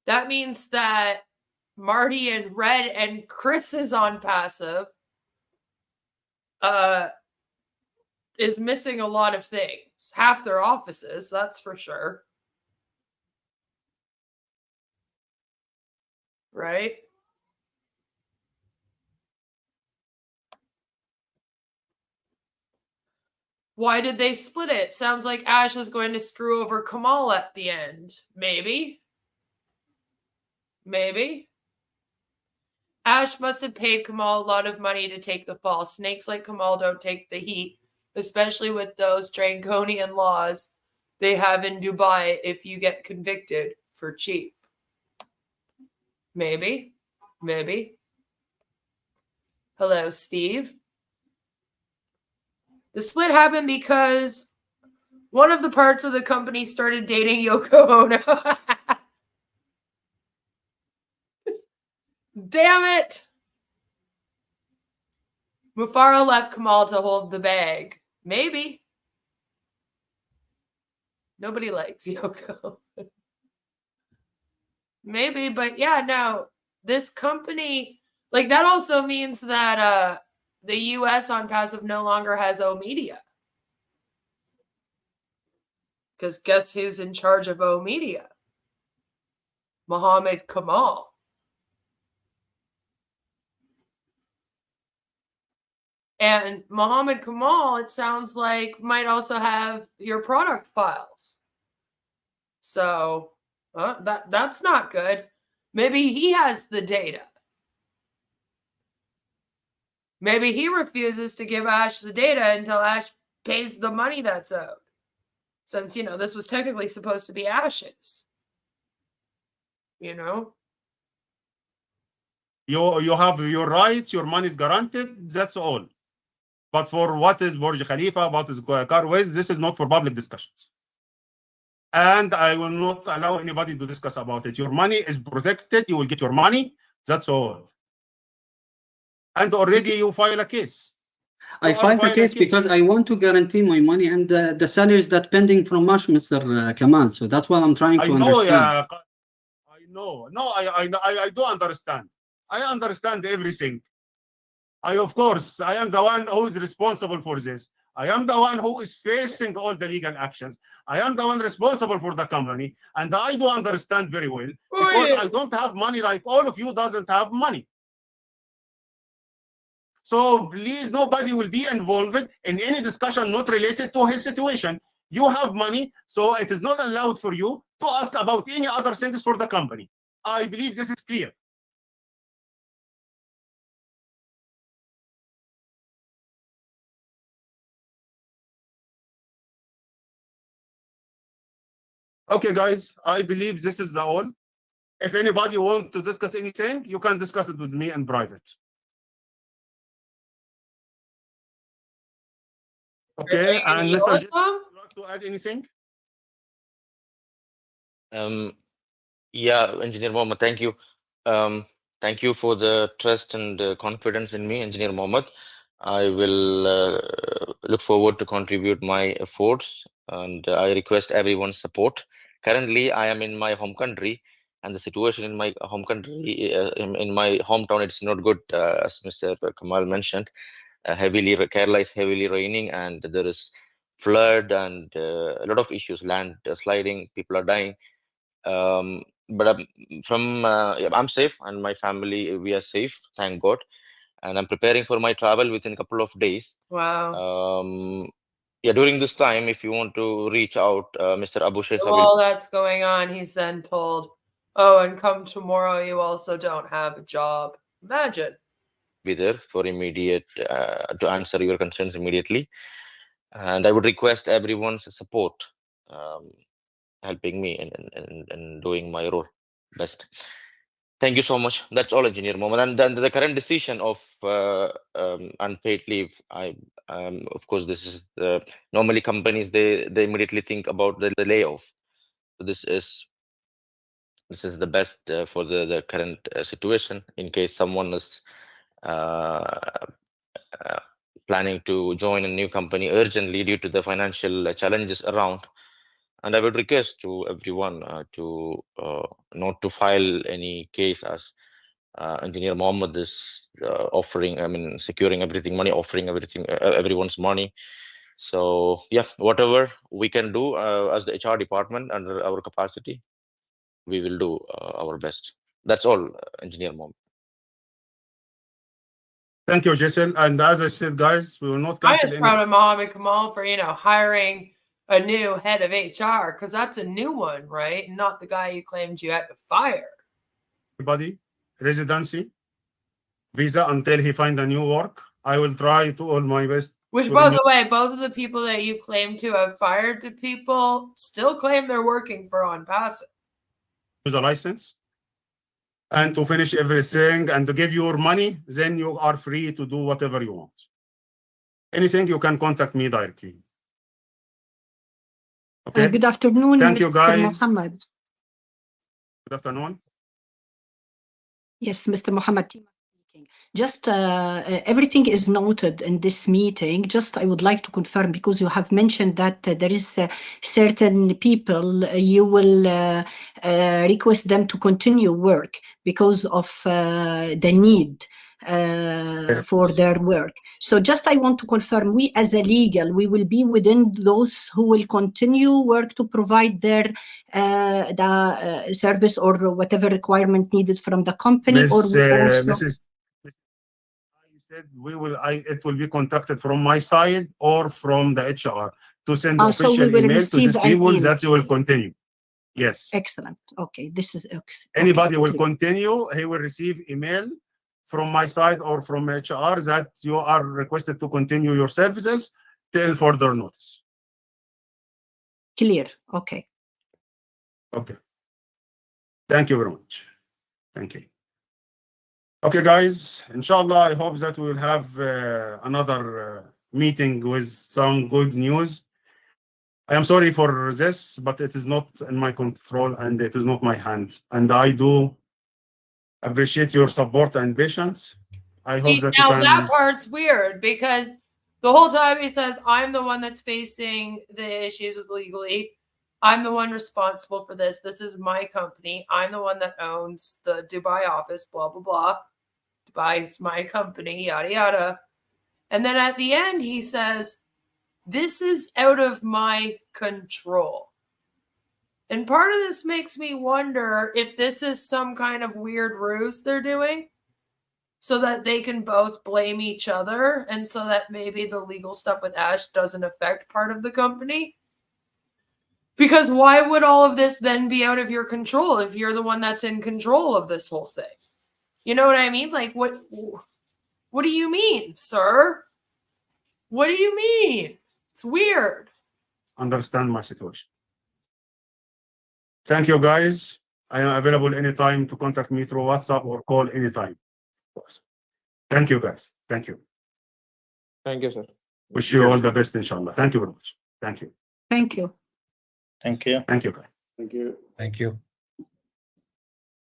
That means that Marty and Red and Chris is on passive is missing a lot of things. half their offices, that's for sure. Right? Why did they split it? Sounds like Ash is going to screw over Kamal at the end. Maybe. Maybe. Ash must have paid Kamal a lot of money to take the fall. Snakes like Kamal don't take the heat, especially with those draconian laws they have in Dubai if you get convicted for cheap. Maybe. Maybe. Hello, Steve. The split happened because one of the parts of the company started dating Yoko Ono. Damn it! Mufara left Kamal to hold the bag. Maybe. Nobody likes Yoko. Maybe, but yeah, no. This company, like, that also means that the US on passive no longer has O Media. Because guess who's in charge of O Media? Mohammad Kamal. And Mohammad Kamal, it sounds like, might also have your product files. So that's not good. Maybe he has the data. Maybe he refuses to give Ash the data until Ash pays the money that's owed. Since, you know, this was technically supposed to be Ash's. You know? You have your rights, your money is guaranteed, that's all. But for what is Burj Khalifa, what is Carways, this is not for public discussions. And I will not allow anybody to discuss about it. Your money is protected, you will get your money, that's all. And already you file a case. I filed a case because I want to guarantee my money and the salaries that pending from Ash, Mr. Kamal. So that's what I'm trying to understand. Yeah, I know. No, I do understand. I understand everything. Of course, I am the one who is responsible for this. I am the one who is facing all the legal actions. I am the one responsible for the company. And I do understand very well because I don't have money like all of you doesn't have money. So please, nobody will be involved in any discussion not related to his situation. You have money, so it is not allowed for you to ask about any other things for the company. I believe this is clear. Okay, guys, I believe this is all. If anybody wants to discuss anything, you can discuss it with me in private. Okay, and Mr. J, would you like to add anything? Yeah, Engineer Mohammed, thank you. Thank you for the trust and confidence in me, Engineer Mohammed. I will look forward to contribute my efforts, and I request everyone's support. Currently, I am in my home country, and the situation in my home country, in my hometown, it's not good, as Mr. Kamal mentioned. Kerala is heavily raining, and there is flood and a lot of issues, land sliding, people are dying. But I'm safe, and my family, we are safe, thank God. And I'm preparing for my travel within a couple of days. Wow. Yeah, during this time, if you want to reach out, Mr. Abu Sheikh, While that's going on, he's then told, oh, and come tomorrow, you also don't have a job. Imagine. Be there for immediate, to answer your concerns immediately. And I would request everyone's support, helping me in doing my role best. Thank you so much. That's all, Engineer Mohammed. And then the current decision of unpaid leave, of course, this is normally companies, they immediately think about the layoff. So this is the best for the current situation, in case someone is planning to join a new company urgently due to the financial challenges around. And I would request to everyone to not to file any case as Engineer Mohammed is offering, securing everything, offering everything, everyone's money. So yeah, whatever we can do as the HR department under our capacity, we will do our best. That's all, Engineer Mom. Thank you, Jason. And as I said, guys, we will not I cancel am any. proud of Mohammad Kamal for, hiring a new head of HR, because that's a new one, right? Not the guy you claimed you had to fire. Everybody, residency, visa until he find a new work. I will try to all my best. Which, by the way, both of the people that you claim to have fired to people still claim they're working for Unpaid. Use a license and to finish everything and to give your money, then you are free to do whatever you want. Anything, you can contact me directly. Okay. Good afternoon, Thank Mr. you, guys. Mohammed. Good afternoon. Yes, Mr. Mohammed speaking. Just everything is noted in this meeting. Just I would like to confirm, because you have mentioned that there is certain people you will request them to continue work because of the need for their work. So just I want to confirm, we as a legal, we will be within those who will continue work to provide their the service or whatever requirement needed from the company, or we also... Mrs. I said it will be contacted from my side or from the HR to send official so we will email to these people that you will continue. Yes. Excellent. Okay, this is anybody will continue. He will receive email from my side or from HR that you are requested to continue your services till further notice. Clear. Okay. Okay. Thank you very much. Thank you. Okay, guys. Inshallah, I hope that we will have another meeting with some good news. I am sorry for this, but it is not in my control and it is not my hand. And I do appreciate your support and patience. I hope that now you can... that part's weird, because the whole time he says, I'm the one that's facing the issues with legally. I'm the one responsible for this. This is my company. I'm the one that owns the Dubai office, blah, blah, blah. Dubai is my company, yada, yada. And then at the end, he says, this is out of my control. And part of this makes me wonder if this is some kind of weird ruse they're doing so that they can both blame each other, and so that maybe the legal stuff with Ash doesn't affect part of the company. Because why would all of this then be out of your control if you're the one that's in control of this whole thing? You know what I mean? Like, what do you mean, sir? What do you mean? It's weird. Understand my situation. Thank you, guys. I am available anytime to contact me through WhatsApp or call anytime. Of course. Thank you, guys. Thank you. Thank you, sir. Wish you all the best, inshallah. Thank you very much. Thank you. Thank you. Thank you. Thank you, guys. Thank you. Thank you.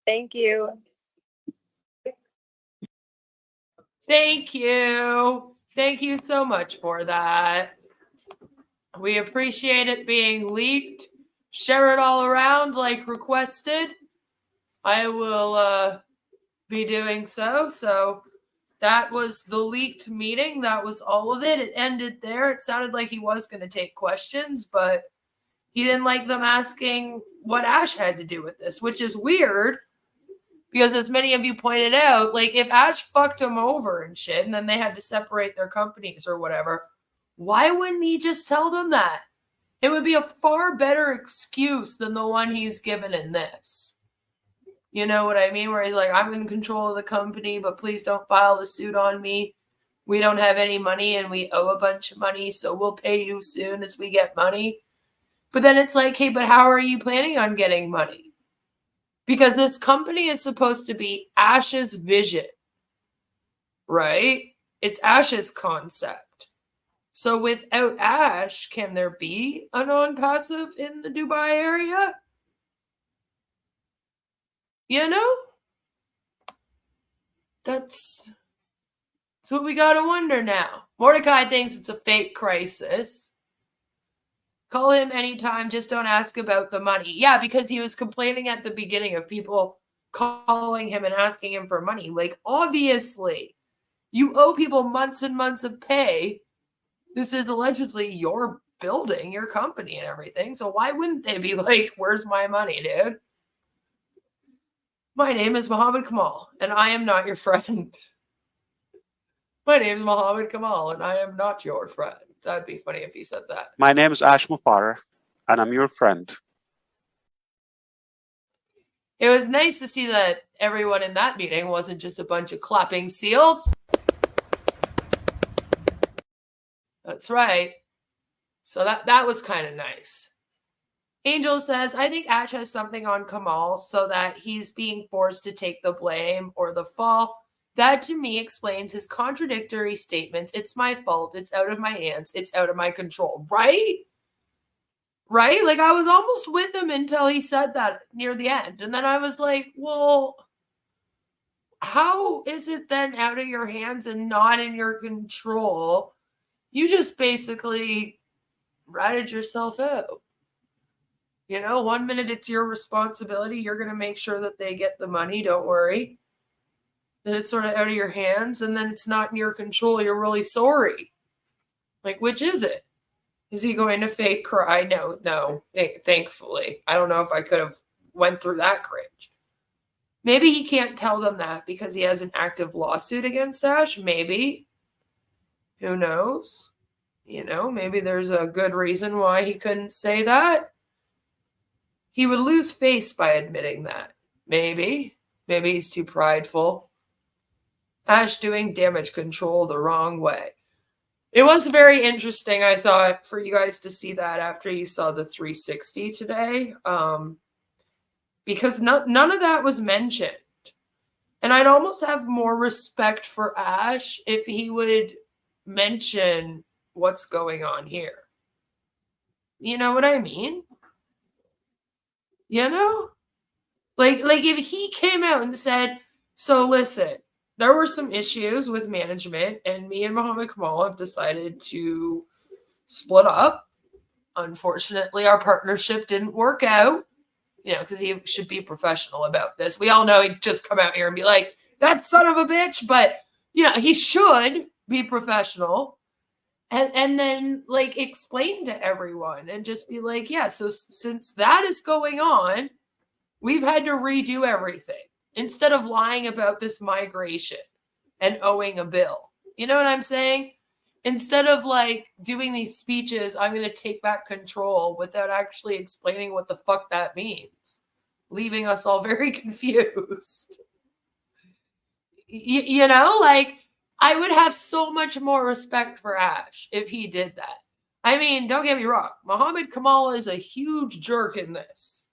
Thank you. Thank you. Thank you so much for that. We appreciate it being leaked. Share it all around like requested. I will be doing so. So that was the leaked meeting. That was all of it. It ended there. It sounded like he was going to take questions, but he didn't like them asking what Ash had to do with this, which is weird. Because as many of you pointed out, like if Ash fucked him over and shit, and then they had to separate their companies or whatever, why wouldn't he just tell them that? It would be a far better excuse than the one he's given in this. You know what I mean? Where he's like, I'm in control of the company, but please don't file the suit on me. We don't have any money and we owe a bunch of money, so we'll pay you soon as we get money. But then it's like, hey, but how are you planning on getting money? Because this company is supposed to be Ash's vision, right? It's Ash's concept. So without Ash, can there be a non-passive in the Dubai area? You know? That's what we got to wonder now. Mordecai thinks it's a fake crisis. Call him anytime, just don't ask about the money. Yeah, because he was complaining at the beginning of people calling him and asking him for money. Like, obviously, you owe people months and months of pay. This is allegedly your building, your company and everything. So why wouldn't they be like, where's my money, dude? My name is Mohammad Kamal, and I am not your friend. My name is Mohammad Kamal, and I am not your friend. That'd be funny if he said that. My name is Ash Mufareh, and I'm your friend. It was nice to see that everyone in that meeting wasn't just a bunch of clapping seals. That's right. So that was kind of nice. Angel says, I think Ash has something on Kamal so that he's being forced to take the blame or the fall. That to me explains his contradictory statements. It's my fault. It's out of my hands. It's out of my control. Right? Right? Like I was almost with him until he said that near the end. And then I was like, well, how is it then out of your hands and not in your control? You just basically ratted yourself out. You know, 1 minute it's your responsibility. You're going to make sure that they get the money. Don't worry. Then it's sort of out of your hands, and then it's not in your control. You're really sorry. Like, which is it? Is he going to fake cry? No. Thankfully. I don't know if I could have went through that cringe. Maybe he can't tell them that because he has an active lawsuit against Ash. Maybe. Who knows? You know, maybe there's a good reason why he couldn't say that. He would lose face by admitting that. Maybe he's too prideful. Ash doing damage control the wrong way. It was very interesting, I thought, for you guys to see that after you saw the 360 today. Because none of that was mentioned. And I'd almost have more respect for Ash if he would mention what's going on here. You know what I mean? You know? Like if he came out and said, so listen, there were some issues with management and me and Mohammad Kamal have decided to split up. Unfortunately, our partnership didn't work out, you know, because he should be professional about this. We all know he'd just come out here and be like, that son of a bitch, but, you know, he should be professional. And then, like, explain to everyone and just be like, yeah, so since that is going on, we've had to redo everything instead of lying about this migration and owing a bill. You know what I'm saying? Instead of, like, doing these speeches, I'm going to take back control without actually explaining what the fuck that means, leaving us all very confused. You know, like, I would have so much more respect for Ash if he did that. I mean, don't get me wrong. Mohammad Kamal is a huge jerk in this.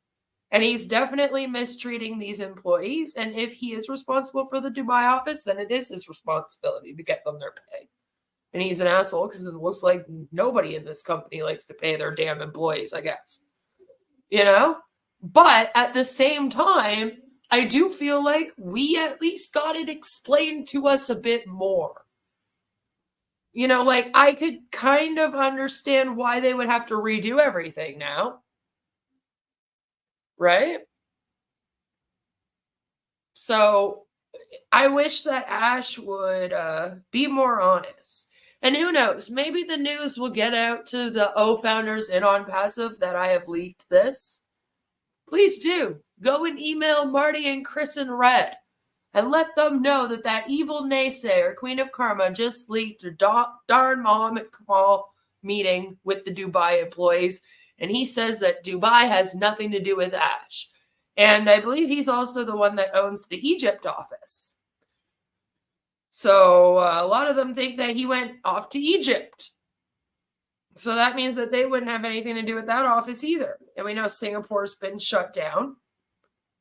And he's definitely mistreating these employees. And if he is responsible for the Dubai office, then it is his responsibility to get them their pay. And he's an asshole because it looks like nobody in this company likes to pay their damn employees, I guess. You know? But at the same time, I do feel like we at least got it explained to us a bit more. You know, like I could kind of understand why they would have to redo everything now. Right? So I wish that Ash would be more honest. And who knows, maybe the news will get out to the O founders in On Passive that I have leaked this. Please do. Go and email Marty and Chris in Red and let them know that that evil naysayer, Queen of Karma, just leaked their darn Mohammad Kamal meeting with the Dubai employees. And he says that Dubai has nothing to do with Ash. And I believe he's also the one that owns the Egypt office. So a lot of them think that he went off to Egypt. So that means that they wouldn't have anything to do with that office either. And we know Singapore's been shut down.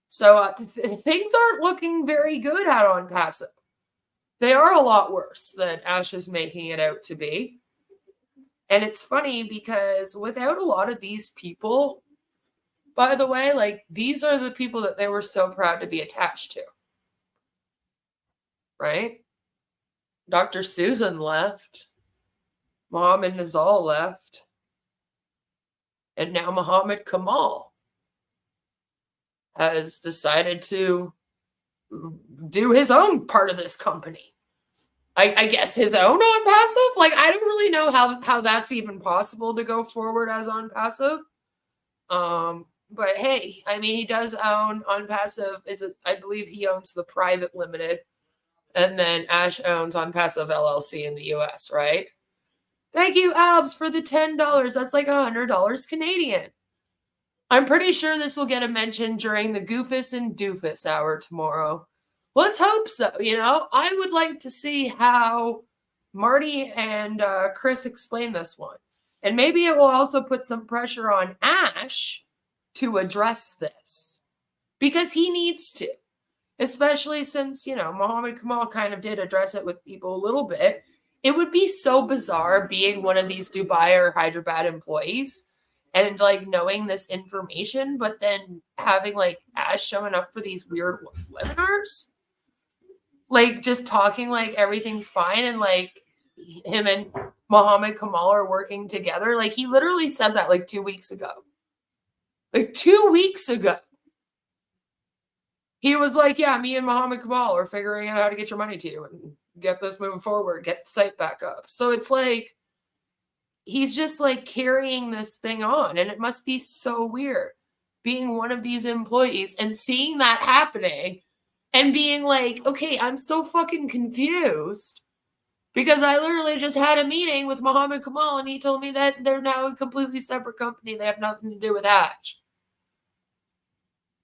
So things aren't looking very good out on Passive. They are a lot worse than Ash is making it out to be. And it's funny because without a lot of these people, by the way, like these are the people that they were so proud to be attached to. Right? Dr. Susan left. Mohammed Nazal left. And now Mohammad Kamal has decided to do his own part of this company. I guess his own on passive. Like, I don't really know how that's even possible to go forward as on passive. But hey, I mean, he does own on passive. I believe he owns the private limited, and then Ash owns on passive LLC in the US, right? Thank you, Albs, for the $10. That's like $100 Canadian. I'm pretty sure this will get a mention during the Goofus and Doofus hour tomorrow. Let's hope so. You know, I would like to see how Marty and Chris explain this one. And maybe it will also put some pressure on Ash to address this. Because he needs to. Especially since, you know, Mohammad Kamal kind of did address it with people a little bit. It would be so bizarre being one of these Dubai or Hyderabad employees and like knowing this information, but then having like Ash showing up for these weird webinars, like just talking like everything's fine and like him and Mohammad Kamal are working together. Like he literally said that like 2 weeks ago. Like 2 weeks ago. He was like, yeah, me and Mohammad Kamal are figuring out how to get your money to you and get this moving forward, get the site back up. So it's like, he's just like carrying this thing on. And it must be so weird being one of these employees and seeing that happening and being like, okay, I'm so fucking confused because I literally just had a meeting with Mohammad Kamal and he told me that they're now a completely separate company. They have nothing to do with Ash.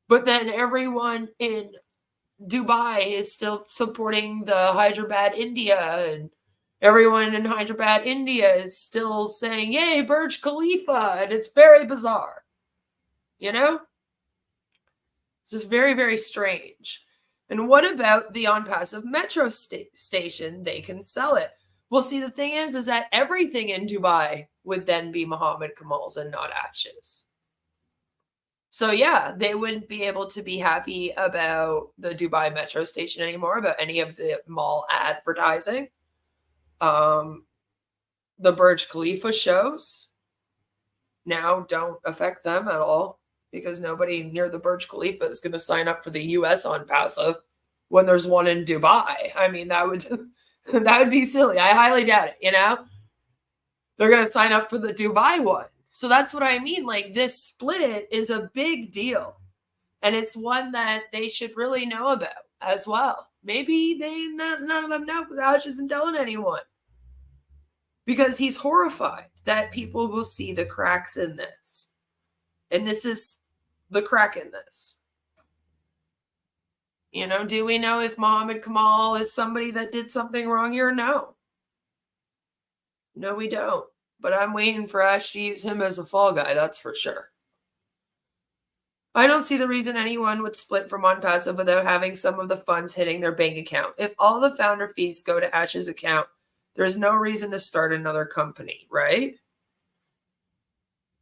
But then everyone in Dubai is still supporting the Hyderabad, India, and everyone in Hyderabad, India is still saying, yay, Burj Khalifa, and it's very bizarre. You know? It's just very, very strange. And what about the on-passive metro station? They can sell it. Well, see, the thing is that everything in Dubai would then be Mohammad Kamal's and not Ash's. So yeah, they wouldn't be able to be happy about the Dubai metro station anymore, about any of the mall advertising. The Burj Khalifa shows now don't affect them at all because nobody near the Burj Khalifa is going to sign up for the US on passive when there's one in Dubai. I mean, that would be silly. I highly doubt it, you know? They're going to sign up for the Dubai one. So that's what I mean. Like, this split is a big deal. And it's one that they should really know about as well. Maybe none of them know because Ash isn't telling anyone. Because he's horrified that people will see the cracks in this. And this is the crack in this. You know, do we know if Mohammad Kamal is somebody that did something wrong here? No. No, we don't. But I'm waiting for Ash to use him as a fall guy, that's for sure. I don't see the reason anyone would split from OnPassive without having some of the funds hitting their bank account. If all the founder fees go to Ash's account, there's no reason to start another company, right?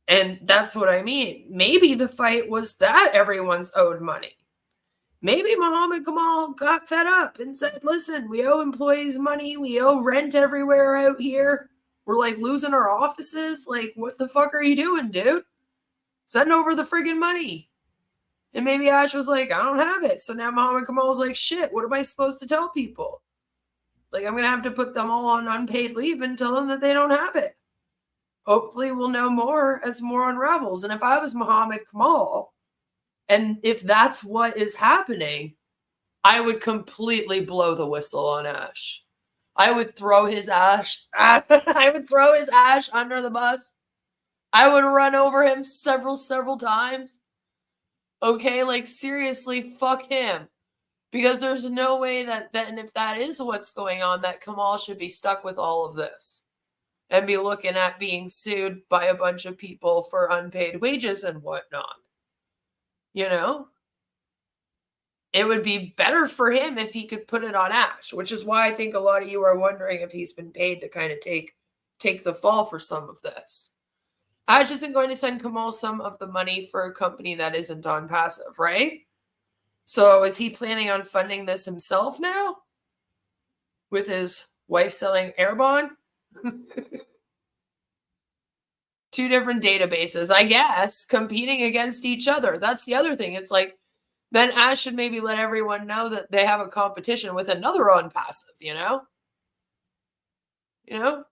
And that's what I mean. Maybe the fight was that everyone's owed money. Maybe Mohammad Kamal got fed up and said, listen, we owe employees money. We owe rent everywhere out here. We're like losing our offices. Like, what the fuck are you doing, dude? Send over the friggin' money. And maybe Ash was like, I don't have it. So now Mohammad Kamal's like, shit, what am I supposed to tell people? Like, I'm going to have to put them all on unpaid leave and tell them that they don't have it. Hopefully we'll know more as more unravels. And if I was Mohammad Kamal, and if that's what is happening, I would completely blow the whistle on Ash. I would throw his Ash. I would throw his Ash under the bus. I would run over him several times. Okay, like seriously, fuck him. Because there's no way that then if that is what's going on, that Kamal should be stuck with all of this. And be looking at being sued by a bunch of people for unpaid wages and whatnot. You know? It would be better for him if he could put it on Ash, which is why I think a lot of you are wondering if he's been paid to kind of take the fall for some of this. Ash isn't going to send Kamal some of the money for a company that isn't on passive, right? So is he planning on funding this himself now? With his wife selling Airbond? Two different databases, I guess, competing against each other. That's the other thing. It's like, then Ash should maybe let everyone know that they have a competition with another on passive, you know? You know?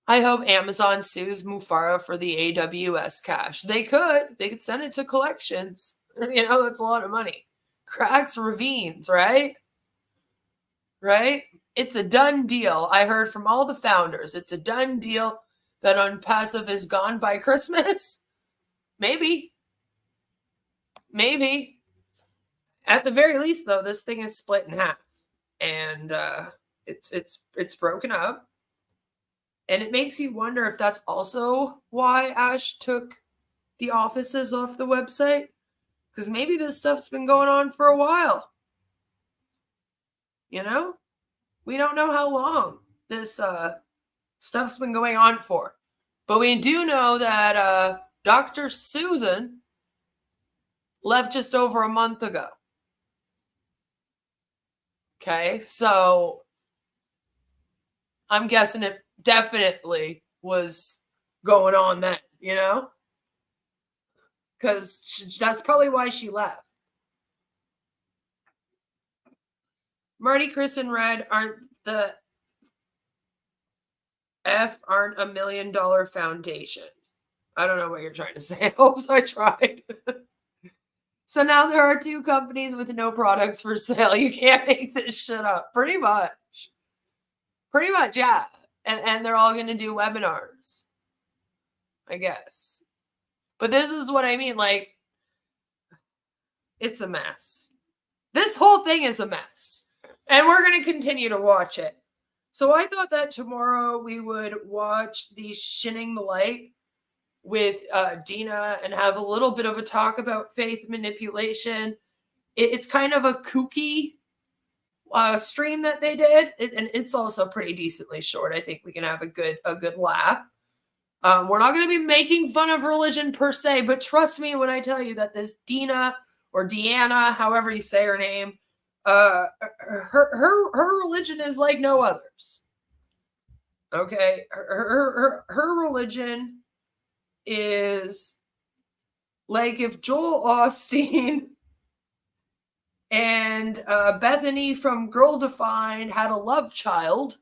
I hope Amazon sues Mufara for the AWS cash. They could send it to collections. You know, that's a lot of money. Cracks ravines, right? Right? It's a done deal. I heard from all the founders. It's a done deal that Unpassive is gone by Christmas. Maybe. Maybe. At the very least, though, this thing is split in half. And it's broken up. And it makes you wonder if that's also why Ash took the offices off the website. Because maybe this stuff's been going on for a while. You know? We don't know how long this stuff's been going on for. But we do know that Dr. Susan left just over a month ago. Okay, so I'm guessing it definitely was going on then, you know? Because that's probably why she left. Marty, Chris, and Red aren't a $1 million foundation. I don't know what you're trying to say. Oops, I tried. So now there are 2 companies with no products for sale. You can't make this shit up. Pretty much. Pretty much, yeah. And they're all going to do webinars, I guess. But this is what I mean. Like, it's a mess. This whole thing is a mess. And we're going to continue to watch it. So I thought that tomorrow we would watch the Shining the Light with Dina and have a little bit of a talk about faith manipulation. It's kind of a kooky stream that they did, and it's also pretty decently short. I think we can have a good laugh. We're not going to be making fun of religion per se, but trust me when I tell you that this Dina or Deanna, however you say her name, her religion is like no others. Okay, her religion is like if Joel Osteen and Bethany from Girl Defined had a love child,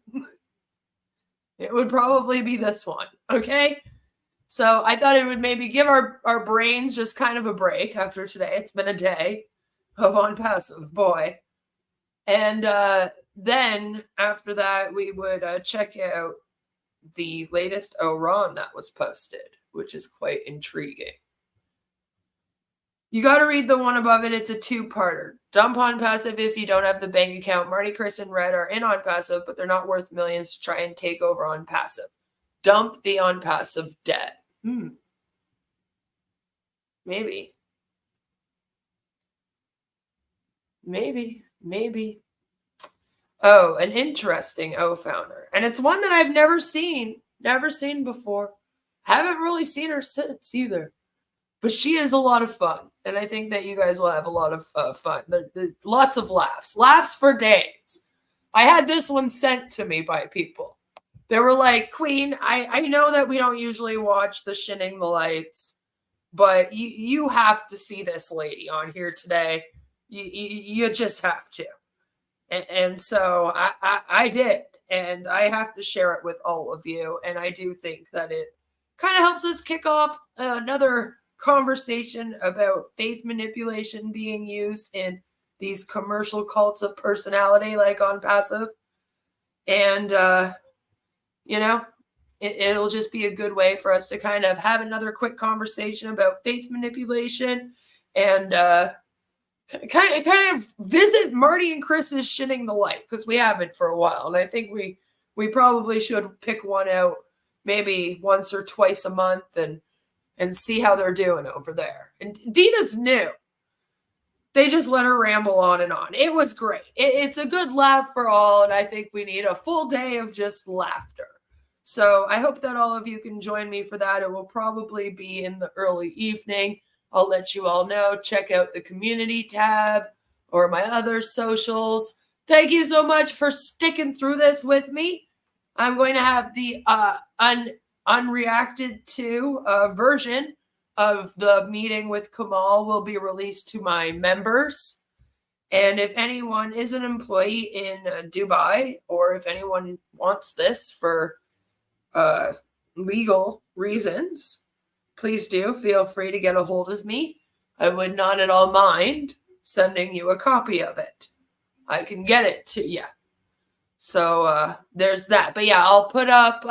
it would probably be this one. Okay, so I thought it would maybe give our brains just kind of a break after today. It's been a day of Unpassive, boy. And then after that, we would check out the latest Oran that was posted, which is quite intriguing. You got to read the one above it. It's a 2-parter. Dump Unpassive if you don't have the bank account. Marty, Chris, and Red are in Unpassive, but they're not worth millions to try and take over Unpassive. Dump the Unpassive debt. Maybe. Oh, an interesting O founder. And it's one that I've never seen before. Haven't really seen her since either. But she is a lot of fun. And I think that you guys will have a lot of fun. Lots of laughs. Laughs for days. I had this one sent to me by people. They were like, Queen, I know that we don't usually watch the Shining the Lights, but you have to see this lady on here today. You just have to. And so I did. And I have to share it with all of you. And I do think that it kind of helps us kick off another conversation about faith manipulation being used in these commercial cults of personality like Unpassive. And, it'll just be a good way for us to kind of have another quick conversation about faith manipulation and kind of visit Marty and Chris's Shining the Light, because we haven't for a while. And I think we probably should pick one out maybe once or twice a month and see how they're doing over there. And Dina's new. They just let her ramble on and on. It was great. It's a good laugh for all, and I think we need a full day of just laughter. So I hope that all of you can join me for that. It will probably be in the early evening. I'll let you all know. Check out the community tab or my other socials. Thank you so much for sticking through this with me. I'm going to have the unreacted to version of the meeting with Kamal will be released to my members. And if anyone is an employee in Dubai, or if anyone wants this for legal reasons, please do feel free to get a hold of me. I would not at all mind sending you a copy of it. I can get it to you. So there's that. But yeah, I'll put up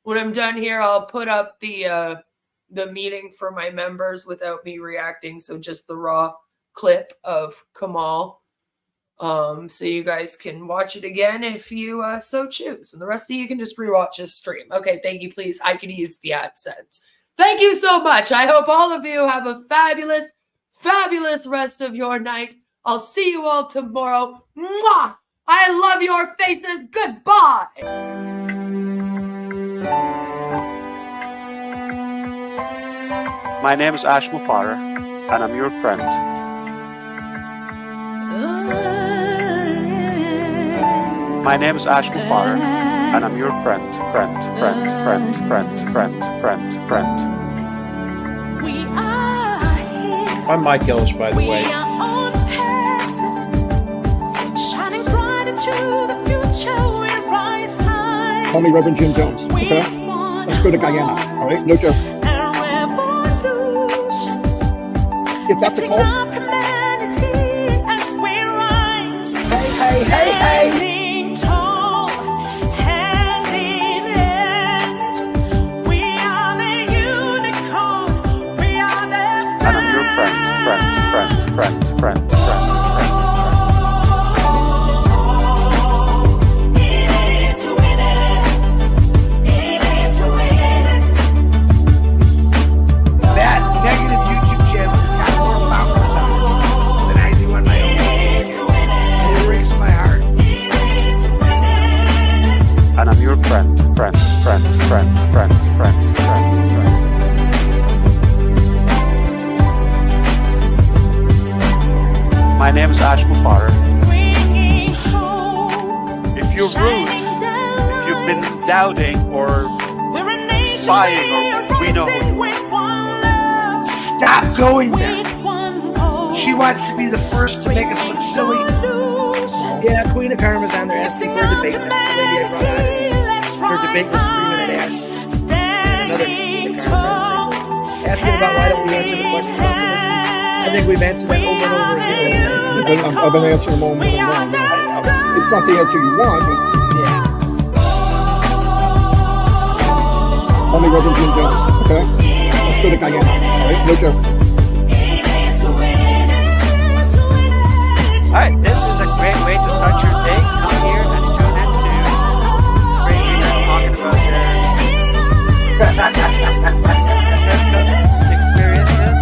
when I'm done here. I'll put up the meeting for my members without me reacting. So just the raw clip of Kamal. So you guys can watch it again if you so choose. And the rest of you can just rewatch this stream. Okay, thank you, please. I could use the AdSense. Thank you so much. I hope all of you have a fabulous, fabulous rest of your night. I'll see you all tomorrow. Mwah! I love your faces. Goodbye. My name is Ash Mufar, and I'm your friend. My name is Ash Mufar, and I'm your friend. I'm Mike Ellis, by the way. Call me Reverend Jim Jones, okay? Let's go to Guyana, all right? No joke. Is that the call? Hey. And I'm your friend. That negative YouTube channel has got more followers on it than I do on my own. It breaks my heart. And I'm your friend. My name is Ash Mufar. If you're rude, if you've been doubting or spying, or we know who you are. Stop going there. She wants to be the first to make us look silly. Yeah, Queen of Karma's on there asking for a debate. That's the lady I brought out. Her debate was Screaming at Ash. And another Queen of Karma asking about why don't we answer the questions. I think we've answered that over and over again. I've been answering them all morning long. It's not the answer you want, but Yeah. call me Reverend Jim Jones, okay? Let's go to Guyana, all right? No joke. All right, this is a great way to start your day. Come here and tune in to crazy men talking about their experiences.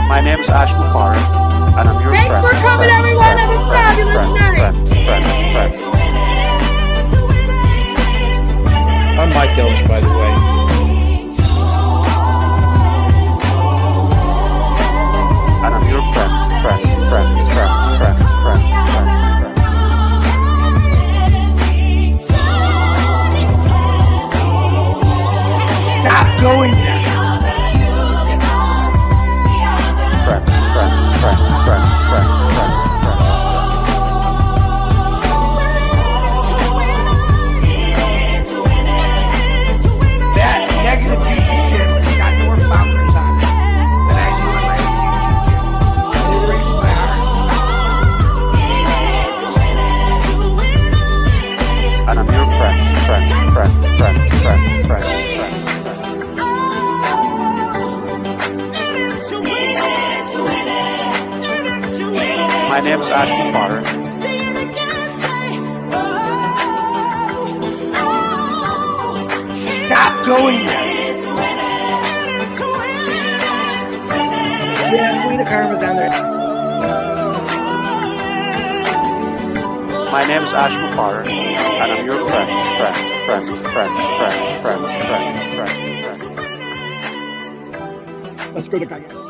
My name is Ash Mufar, and I'm your friend. Thanks for coming, everyone. Have a fabulous night. I'm Mike Ellis, by the way. And I'm your friend. Stop going there. That negative YouTube channel has got more followers on it than I do on my own YouTube channel. It breaks my heart. And I'm your friend. My name is Ash Mufar. Stop going there. Yeah, Queen of Karma's on there. My name is Ash Mufar, and I'm your friend. Let's go to Guyana.